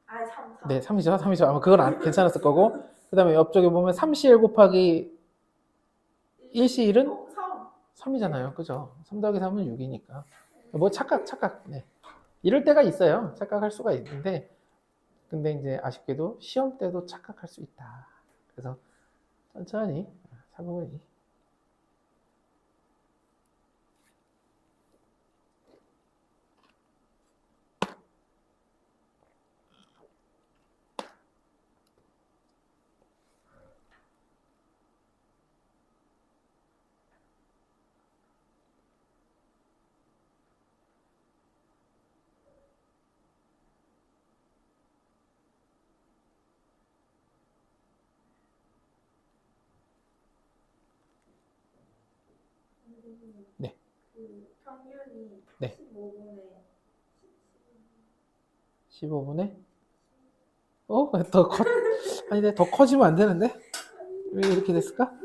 아니 3. 네, 3이죠. 3이죠. 아마 그건 괜찮았을 거고. 그 다음에 옆쪽에 보면 3C1 곱하기 1C1은 3. 3이잖아요. 그죠? 3 더하기 3은 6이니까. 뭐 착각. 네. 이럴 때가 있어요. 착각할 수가 있는데, 근데 이제 아쉽게도 시험 때도 착각할 수 있다. 그래서 천천히, 차분히. 네. 그 평균이 네. 15분의 15분에? 더 커지면 안 되는데? 왜 이렇게 됐을까?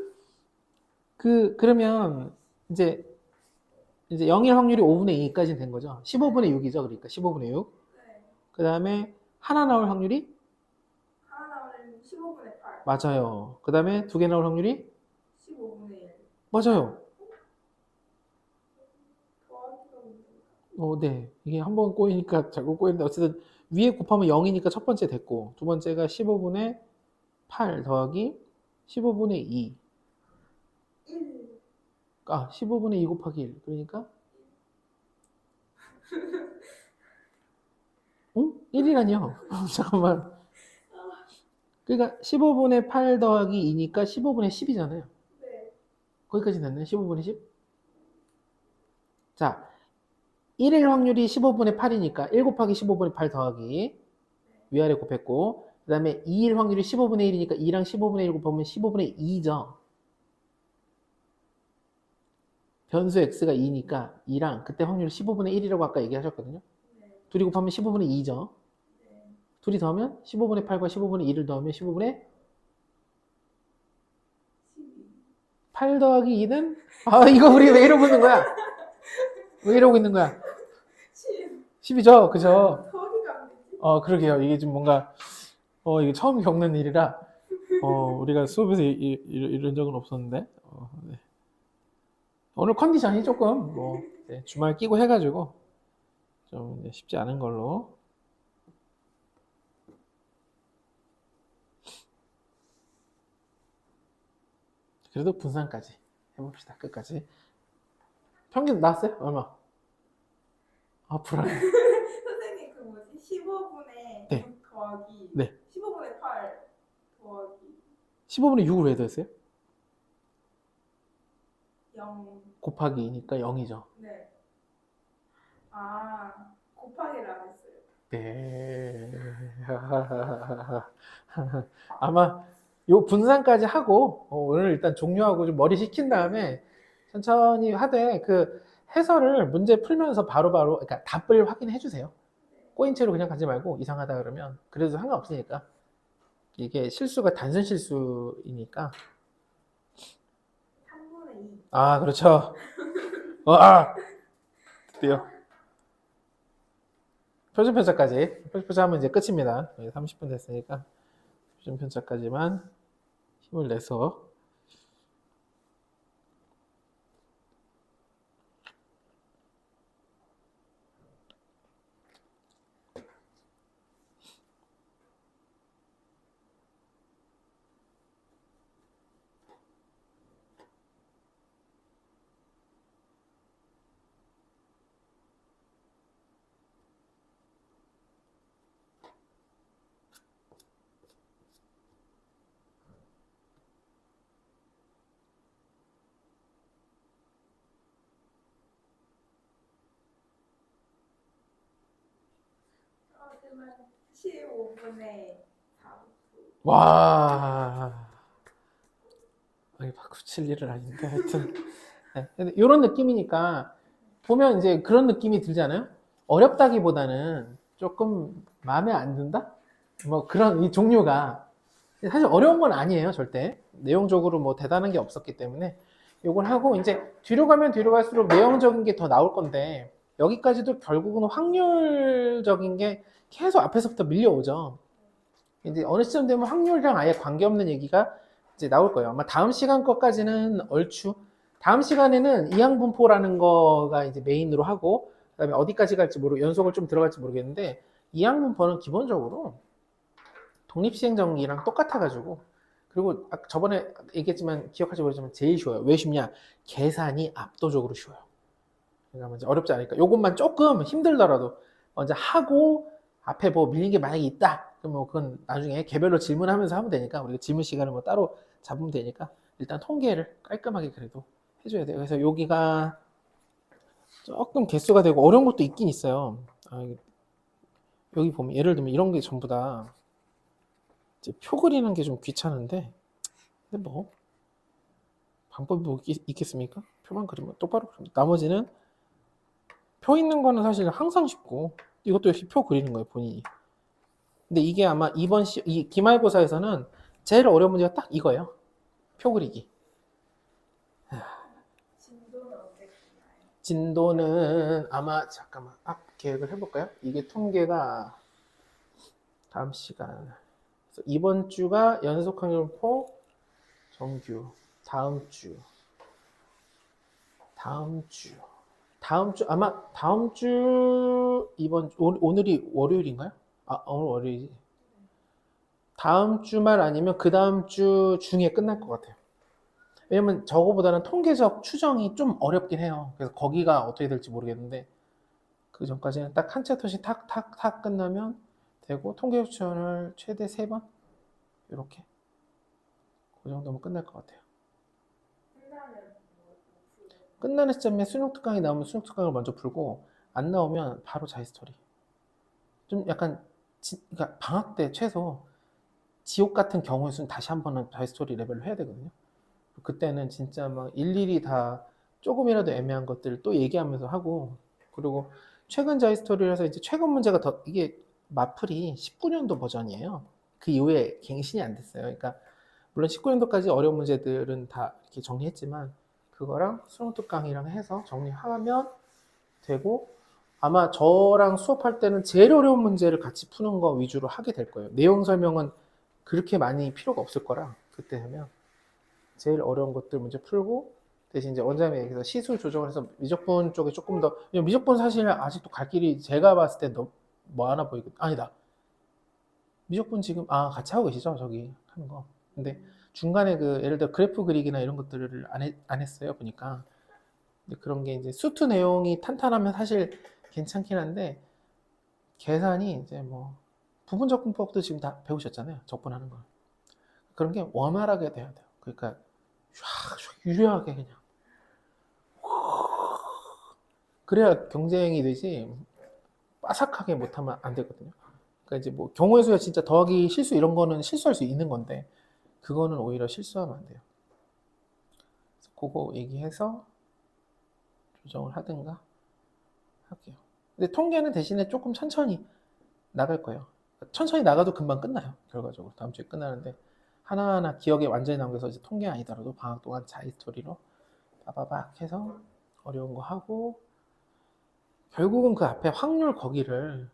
그러면 이제 0일 확률이 5분의 2까지는 된 거죠. 15분의 6이죠. 그러니까 15분의 6. 네. 그 다음에 하나 나올 확률이 하나 나오는 15분의 8. 맞아요. 그 다음에 두 개 나올 확률이 15분의 1. 맞아요. 더하기가 문제인가? 네. 이게 한 번 꼬이니까 자꾸 꼬이는데 어쨌든 위에 곱하면 0이니까 첫 번째 됐고 두 번째가 15분의 8 더하기 15분의 2. 1. 15분의 2 곱하기 1. 그러니까 1이라뇨. 잠깐만. 그러니까 15분의 8 더하기 2니까 15분의 10이잖아요. 네. 거기까지 됐네. 15분의 10. 자, 1일 확률이 15분의 8이니까 1 곱하기 15분의 8 더하기 위아래 곱했고 그 다음에 2일 확률이 15분의 1이니까 2랑 15분의 1 곱하면 15분의 2죠. 변수 x가 2니까 2랑 그때 확률 15분의 1이라고 아까 얘기하셨거든요. 네. 둘이 곱하면 15분의 2죠. 네. 둘이 더하면 15분의 8과 15분의 2를 더하면 15분의 12. 8 더하기 2는 이거 우리 왜 이러고 있는 거야? 왜 이러고 있는 거야? 10. 10이죠? 그죠? 더하기가 안 되지? 그러게요. 이게 좀 뭔가 이게 처음 겪는 일이라 우리가 수업에서 이런 적은 없었는데 네. 오늘 컨디션이 조금 네, 주말 끼고 해가지고 좀 쉽지 않은 걸로. 그래도 분산까지 해봅시다. 끝까지. 평균 나왔어요? 얼마? 불안해. 선생님 그 뭐지? 15분의 네. 6 더하기 네. 15분의 8 더하기 15분의 6을 왜 더했어요? 0. 곱하기 2니까 0이죠. 네. 곱하기를 안 했어요. 네. 아마 요 분산까지 하고 오늘 일단 종료하고 좀 머리 식힌 다음에 천천히 하되 그 해설을 문제 풀면서 바로바로 그러니까 답을 확인해 주세요. 꼬인 채로 그냥 가지 말고 이상하다 그러면 그래도 상관없으니까 이게 실수가 단순 실수이니까 3분의 2. 그렇죠. 드디어 표준편차까지 표준편차하면 이제 끝입니다. 30분 됐으니까 표준편차까지만 힘을 내서 그러면 15분의 4. 와 바꾸칠 일은 아닌데 하여튼 이런 느낌이니까 보면 이제 그런 느낌이 들잖아요. 어렵다기보다는 조금 마음에 안 든다? 뭐 그런 이 종류가 사실 어려운 건 아니에요. 절대 내용적으로 뭐 대단한 게 없었기 때문에 이걸 하고 이제 뒤로 가면 뒤로 갈수록 내용적인 게 더 나올 건데 여기까지도 결국은 확률적인 게 계속 앞에서부터 밀려오죠. 이제 어느 시점 되면 확률이랑 아예 관계없는 얘기가 이제 나올 거예요. 아마 다음 시간 것까지는 얼추 다음 시간에는 이항분포라는 거가 이제 메인으로 하고 그다음에 어디까지 갈지 연속을 좀 들어갈지 모르겠는데 이항분포는 기본적으로 독립시행정기랑 똑같아가지고 그리고 저번에 얘기했지만 기억할지 모르지만 제일 쉬워요. 왜 쉽냐? 계산이 압도적으로 쉬워요. 그러니까 이제 어렵지 않으니까 요것만 조금 힘들더라도 먼저 하고 앞에 뭐 밀린 게 만약에 있다 그럼 뭐 그건 나중에 개별로 질문하면서 하면 되니까 우리가 질문 시간을 뭐 따로 잡으면 되니까 일단 통계를 깔끔하게 그래도 해줘야 돼요. 그래서 여기가 조금 개수가 되고 어려운 것도 있긴 있어요. 여기 보면 예를 들면 이런 게 전부 다 이제 표 그리는 게 좀 귀찮은데 근데 뭐 방법이 뭐 있겠습니까? 표만 그리면 똑바로 그리면 나머지는 표 있는 거는 사실 항상 쉽고 이것도 역시 표 그리는 거예요 본인이. 근데 이게 아마 이 기말고사에서는 제일 어려운 문제가 딱 이거예요. 표 그리기. 진도는 아마 잠깐만 계획을 해볼까요? 이게 통계가 다음 시간. 그래서 이번 주가 연속 확률포 정규. 다음 주. 아마 다음 주 오늘이 월요일인가요? 오늘 월요일이지. 다음 주말 아니면 그 다음 주 중에 끝날 것 같아요. 왜냐면 저거보다는 통계적 추정이 좀 어렵긴 해요. 그래서 거기가 어떻게 될지 모르겠는데 그 전까지는 딱 한 챕터씩 탁탁탁 끝나면 되고 통계적 추정을 최대 3번 이렇게 그 정도면 끝날 것 같아요. 끝나면 뭐 풀어요? 끝나는 시점에 수능 특강이 나오면 수능 특강을 먼저 풀고 안 나오면 바로 자기스토리. 좀 약간 그러니까 방학 때 최소 지옥 같은 경우의 수는 다시 한 번은 자기스토리 레벨로 해야 되거든요. 그때는 진짜 막 일일이 다 조금이라도 애매한 것들을 또 얘기하면서 하고 그리고 최근 자이스토리라서 이제 최근 문제가 더 이게 마플이 19년도 버전이에요. 그 이후에 갱신이 안 됐어요. 그러니까 물론 19년도까지 어려운 문제들은 다 이렇게 정리했지만 그거랑 수능 특강이랑 해서 정리하면 되고 아마 저랑 수업할 때는 제일 어려운 문제를 같이 푸는 거 위주로 하게 될 거예요. 내용 설명은 그렇게 많이 필요가 없을 거라 그때 하면 제일 어려운 것들 문제 풀고 대신 이제 원장님이 얘기해서 시수 조정을 해서 미적분 쪽에 조금 더 미적분 사실 아직도 갈 길이 제가 봤을 때 뭐 하나 보이거든. 아니다. 미적분 지금 같이 하고 계시죠? 저기 하는 거. 근데 중간에 그 예를 들어 그래프 그리기나 이런 것들을 안 했어요. 보니까. 근데 그런 게 이제 수트 내용이 탄탄하면 사실 괜찮긴 한데 계산이 이제 뭐 부분 적분법도 지금 다 배우셨잖아요. 적분하는 거. 그런 게 원활하게 돼야 돼요. 그러니까 샥 유려하게 그냥 그래야 경쟁이 되지 빠삭하게 못하면 안 되거든요. 그러니까 이제 뭐 경우의 수야 진짜 더하기 실수 이런 거는 실수할 수 있는 건데 그거는 오히려 실수하면 안 돼요. 그래서 그거 얘기해서 조정을 하든가 할게요. 근데 통계는 대신에 조금 천천히 나갈 거예요. 천천히 나가도 금방 끝나요. 결과적으로 다음 주에 끝나는데 하나하나 기억에 완전히 남겨서 이제 통계 아니더라도 방학 동안 자기스토리로 빠바박 해서 어려운 거 하고 결국은 그 앞에 확률 거기를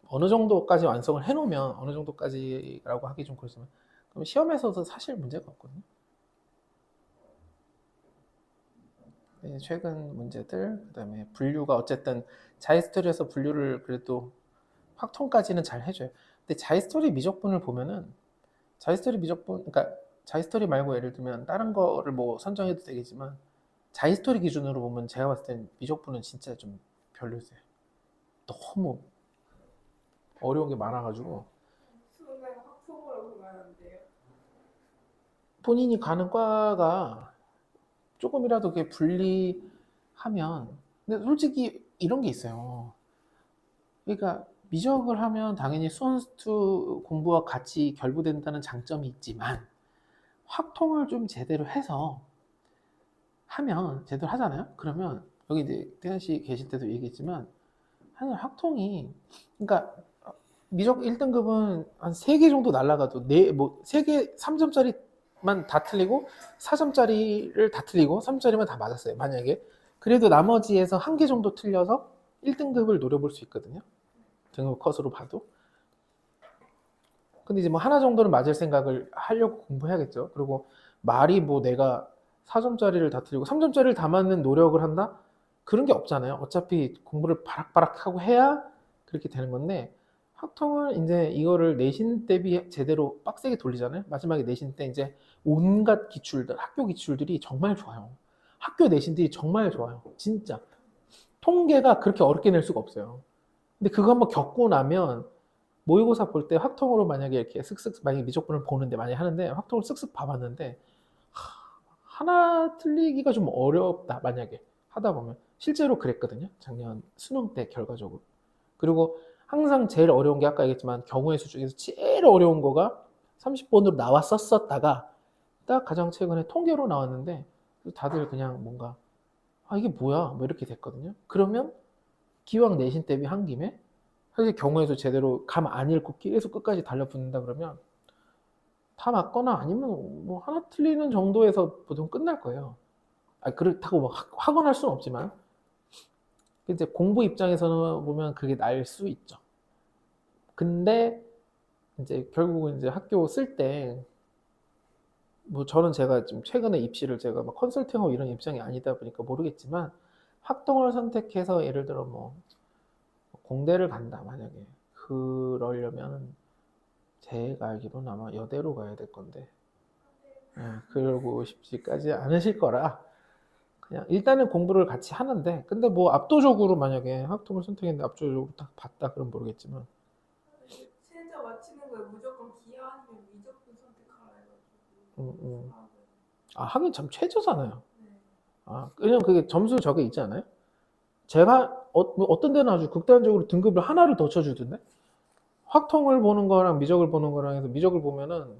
어느 정도까지 완성을 해놓으면 어느 정도까지라고 하기 좀 그렇지만 그럼 시험에서도 사실 문제가 없거든요. 네, 최근 문제들 그다음에 분류가 어쨌든 자이스토리에서 분류를 그래도 확통까지는 잘 해줘요. 근데 자이스토리 미적분을 보면은 자이스토리 미적분 그러니까 자이스토리 말고 예를 들면 다른 거를 뭐 선정해도 되겠지만 자이스토리 기준으로 보면 제가 봤을 땐 미적분은 진짜 좀 별로였어요. 너무 어려운 게 많아가지고 수능 학폭으로 보면 안 돼요? 본인이 가는 과가 조금이라도 그게 분리하면 근데 솔직히 이런 게 있어요. 그러니까 미적을 하면 당연히 수원수투 공부와 같이 결부된다는 장점이 있지만 확통을 좀 제대로 해서 하면 제대로 하잖아요. 그러면 여기 이제 태현 씨 계실 때도 얘기했지만 하는 확통이 그러니까 미적 1등급은 한 3개 정도 날라가도 뭐 3개 3점짜리만 다 틀리고 4점짜리를 다 틀리고 3점짜리만 다 맞았어요. 만약에 그래도 나머지에서 1개 정도 틀려서 1등급을 노려볼 수 있거든요. 등급 컷으로 봐도. 근데 이제 뭐 하나 정도는 맞을 생각을 하려고 공부해야겠죠. 그리고 말이 뭐 내가 4점짜리를 다 틀리고 3점짜리를 다 맞는 노력을 한다? 그런 게 없잖아요. 어차피 공부를 바락바락 하고 해야 그렇게 되는 건데 학통을 이제 이거를 내신 대비 제대로 빡세게 돌리잖아요. 마지막에 내신 때 이제 온갖 기출들, 학교 기출들이 정말 좋아요. 학교 내신들이 정말 좋아요. 진짜. 통계가 그렇게 어렵게 낼 수가 없어요. 근데 그거 한번 겪고 나면 모의고사 볼 때 확통으로 만약에 이렇게 쓱쓱 만약에 미적분을 보는데 많이 하는데 확통을 쓱쓱 봐봤는데 하나 틀리기가 좀 어렵다 만약에 하다 보면 실제로 그랬거든요. 작년 수능 때 결과적으로. 그리고 항상 제일 어려운 게 아까 얘기했지만 경우의 수 중에서 제일 어려운 거가 30번으로 나왔었다가 딱 가장 최근에 통계로 나왔는데 다들 그냥 뭔가 이게 뭐야 뭐 이렇게 됐거든요. 그러면 기왕 내신 대비 한 김에 사실 경우에서 제대로 감 안 읽고 계속 끝까지 달려붙는다 그러면 다 맞거나 아니면 뭐 하나 틀리는 정도에서 보통 끝날 거예요. 그렇다고 막 확언할 수는 없지만 이제 공부 입장에서는 보면 그게 나을 수 있죠. 근데 이제 결국은 이제 학교 쓸 때 뭐 저는 제가 좀 최근에 입시를 제가 막 컨설팅하고 이런 입장이 아니다 보니까 모르겠지만 학동을 선택해서 예를 들어 뭐 공대를 간다 만약에 그러려면 제가 알기로는 아마 여대로 가야 될 건데 예, 그러고 싶지까지 않으실 거라 그냥 일단은 공부를 같이 하는데 근데 뭐 압도적으로 만약에 학통을 선택했는데 압도적으로 딱 봤다 그럼 모르겠지만 최저 맞추는 거에 무조건 기하 아니면 미적분 선택하라 해가지고. 음, 음. 아, 아 하긴 참 최저잖아요. 네. 아 왜냐면 그게 점수 저게 있지 않아요? 제가 뭐 어떤 데는 아주 극단적으로 등급을 하나를 더 쳐주던데 확통을 보는 거랑 미적을 보는 거랑 해서 미적을 보면은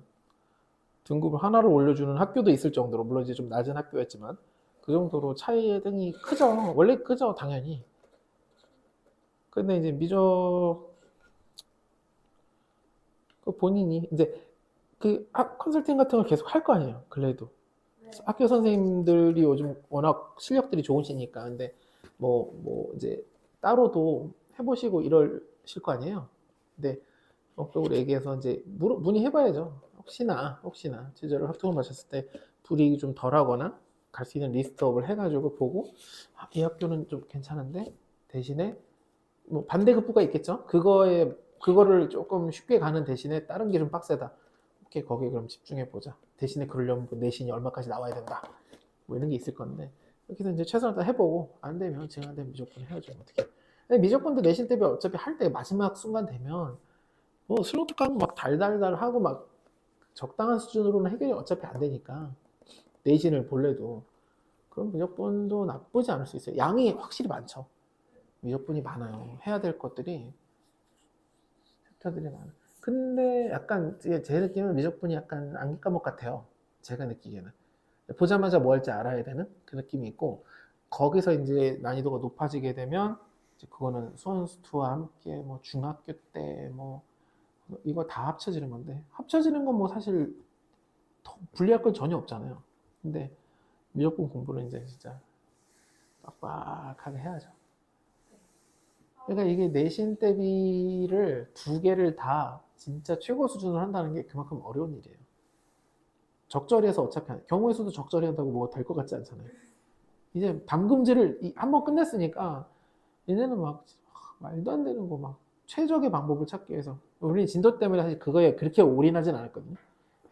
등급을 하나를 올려주는 학교도 있을 정도로 물론 이제 좀 낮은 학교였지만 그 정도로 차이의 등이 크죠. 원래 크죠 당연히. 근데 이제 미적 그 본인이 이제 그 컨설팅 같은 걸 계속 할 거 아니에요. 그래도 네. 학교 선생님들이 요즘 워낙 실력들이 좋으시니까 근데 뭐 이제 따로도 해보시고 이러실 거 아니에요. 근데 적극적으로 얘기해서 이제 문의해봐야죠. 혹시나 최저를 학통을 마쳤을 때 불이익이 좀 덜하거나 갈 수 있는 리스트업을 해가지고 보고 아, 이 학교는 좀 괜찮은데 대신에 뭐 반대급부가 있겠죠. 그거를 조금 쉽게 가는 대신에 다른 게 좀 빡세다. 오케이 거기에 그럼 집중해 보자. 대신에 그러려면 뭐 내신이 얼마까지 나와야 된다. 뭐 이런 게 있을 건데 이렇게 해서 이제 최선을 다 해보고 안 되면 지금 안 되면 미적분 해야죠. 어떻게? 근데 미적분도 내신 대비 어차피 할 때 마지막 순간 되면 뭐 슬로트 까고 막 달달달 하고 막 적당한 수준으로는 해결이 어차피 안 되니까 내신을 볼래도 그럼 미적분도 나쁘지 않을 수 있어요. 양이 확실히 많죠. 미적분이 많아요. 해야 될 것들이 챕터들이 많아. 근데 약간 제 느낌은 미적분이 약간 암기 과목 같아요. 제가 느끼기에는 보자마자 뭐 할지 알아야 되는 그 느낌이 있고 거기서 이제 난이도가 높아지게 되면 이제 그거는 수원수투와 함께 뭐 중학교 때 뭐 이거 다 합쳐지는 건데 합쳐지는 건 뭐 사실 더 불리할 건 전혀 없잖아요. 근데 미적분 공부를 이제 진짜 빡빡하게 해야죠. 그러니까 이게 내신 대비를 두 개를 다 진짜 최고 수준으로 한다는 게 그만큼 어려운 일이에요. 적절히 해서 어차피 경우의 수도 적절히 한다고 뭐 될 것 같지 않잖아요. 이제 담금질을 한 번 끝냈으니까 얘네는 막 말도 안 되는 거 막 최적의 방법을 찾기 위해서 우리 진도 때문에 사실 그거에 그렇게 올인하진 않았거든요.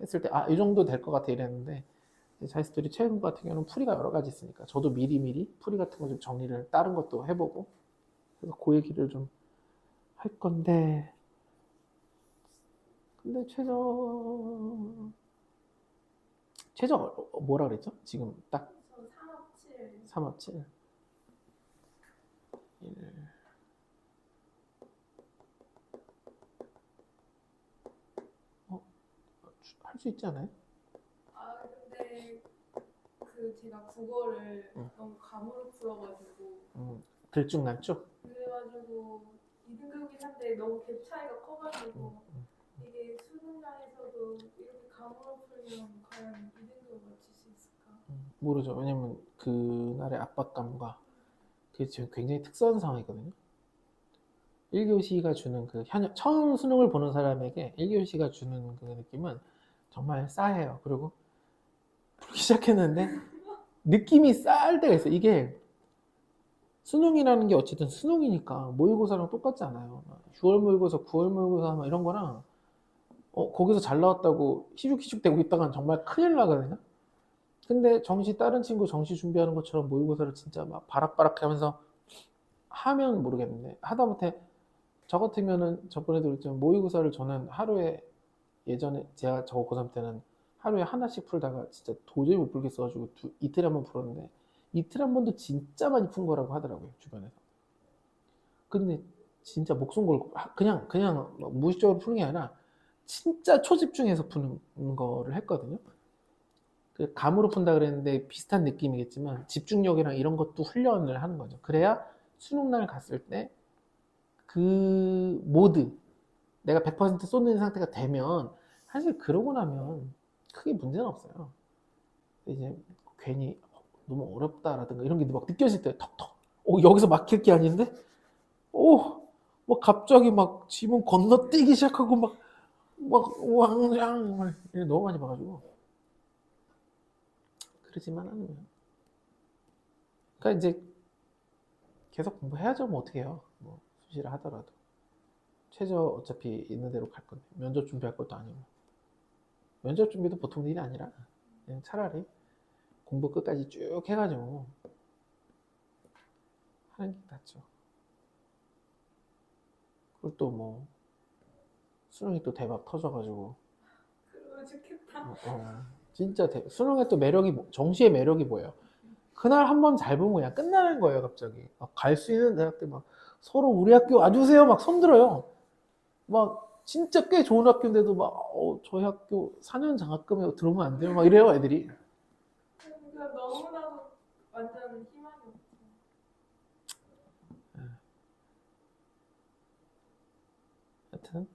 했을 때 아 이 정도 될 것 같아 이랬는데 자이스들이 최근 같은 경우는 풀이가 여러 가지 있으니까 저도 미리미리 풀이 같은 거 좀 정리를 다른 것도 해보고 그래서 그 얘기를 좀 할 건데 근데 최저 뭐라 그랬죠? 지금 딱 저 3합7. 3합7 할 수 있지 않아요? 아, 근데 그 제가 국어를 응. 너무 감으로 풀어가지고 들쭉날쭉? 그래가지고 2등급이긴 한데 너무 갭 차이가 커가지고 이게 수능장에서도 이렇게 감으로 풀면 과연 2등급 맞출 수 있을까? 모르죠. 왜냐면 그날의 압박감과 그게 지금 굉장히 특수한 상황이거든요. 1교시가 주는 처음 수능을 보는 사람에게 1교시가 주는 그 느낌은 정말 싸해요. 그리고 풀기 시작했는데 느낌이 쌀 때가 있어요. 이게 수능이라는 게 어쨌든 수능이니까 모의고사랑 똑같지 않아요. 6월 모의고사, 9월 모의고사 막 이런 거랑 거기서 잘 나왔다고 희죽희죽 대고 있다간 정말 큰일 나거든요. 근데 다른 친구 정시 준비하는 것처럼 모의고사를 진짜 막 바락바락 하면서 하면 모르겠는데 하다못해 저 같으면은 저번에도 그랬지만 모의고사를 저는 하루에 예전에 제가 저 고3 때는 하루에 하나씩 풀다가 진짜 도저히 못 풀겠어가지고 이틀에 한 번 풀었는데 이틀 한 번도 진짜 많이 푼 거라고 하더라고요 주변에서. 근데 진짜 목숨 걸고 그냥 무의식적으로 푸는 게 아니라 진짜 초집중해서 푸는 거를 했거든요. 그 감으로 푼다 그랬는데 비슷한 느낌이겠지만 집중력이랑 이런 것도 훈련을 하는 거죠. 그래야 수능날 갔을 때 그 모드 내가 100% 쏟는 상태가 되면 사실 그러고 나면 크게 문제는 없어요. 이제 괜히 너무 어렵다라든가 이런 게 막 느껴질 때 턱턱 여기서 막힐 게 아닌데? 뭐 갑자기 막 지문 건너뛰기 시작하고 막 왕장 막 이런 너무 많이 봐가지고 그러지만 않으면. 그러니까 이제 계속 공부해야죠. 뭐 어떻게 해요? 뭐 수시를 하더라도 최저 어차피 있는 대로 갈 건데 면접 준비할 것도 아니고 면접 준비도 보통 일이 아니라 그냥 차라리 공부 끝까지 쭉 해가지고 하는 게 낫죠. 그리고 또 뭐 수능이 또 대박 터져가지고 그러고 좋겠다. 진짜 수능의 또 매력이 정시의 매력이 뭐예요? 그날 한 번 잘 보면 그냥 끝나는 거예요. 갑자기 갈 수 있는 대학들 막 서로 우리 학교 와주세요 막 손들어요. 막 진짜 꽤 좋은 학교인데도 막 저희 학교 4년 장학금에 들어오면 안 돼요? 막 이래요 애들이. 그러니까 너무나도 완전 희망이 없어. 하여튼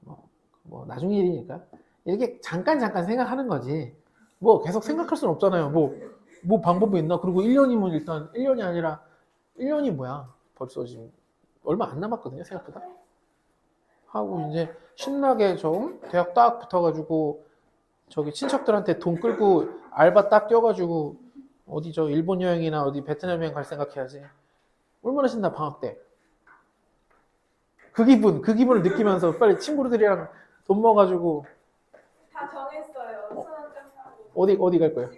뭐 나중 일이니까 이렇게 잠깐 생각하는 거지. 뭐 계속 생각할 수는 없잖아요. 뭐 방법이 있나? 그리고 1년이면 일단 1년이 아니라 1년이 뭐야? 벌써 지금 얼마 안 남았거든요 생각보다. 하고 이제 신나게 좀 대학 딱 붙어가지고 저기 친척들한테 돈 끌고 알바 딱 껴가지고 어디 저 일본 여행이나 어디 베트남 여행 갈 생각해야지. 얼마나 신나 방학 때. 그 기분을 느끼면서 빨리 친구들이랑 돈 모아가지고 다 정했어요. 수능 끝나고. 어디 갈 거예요?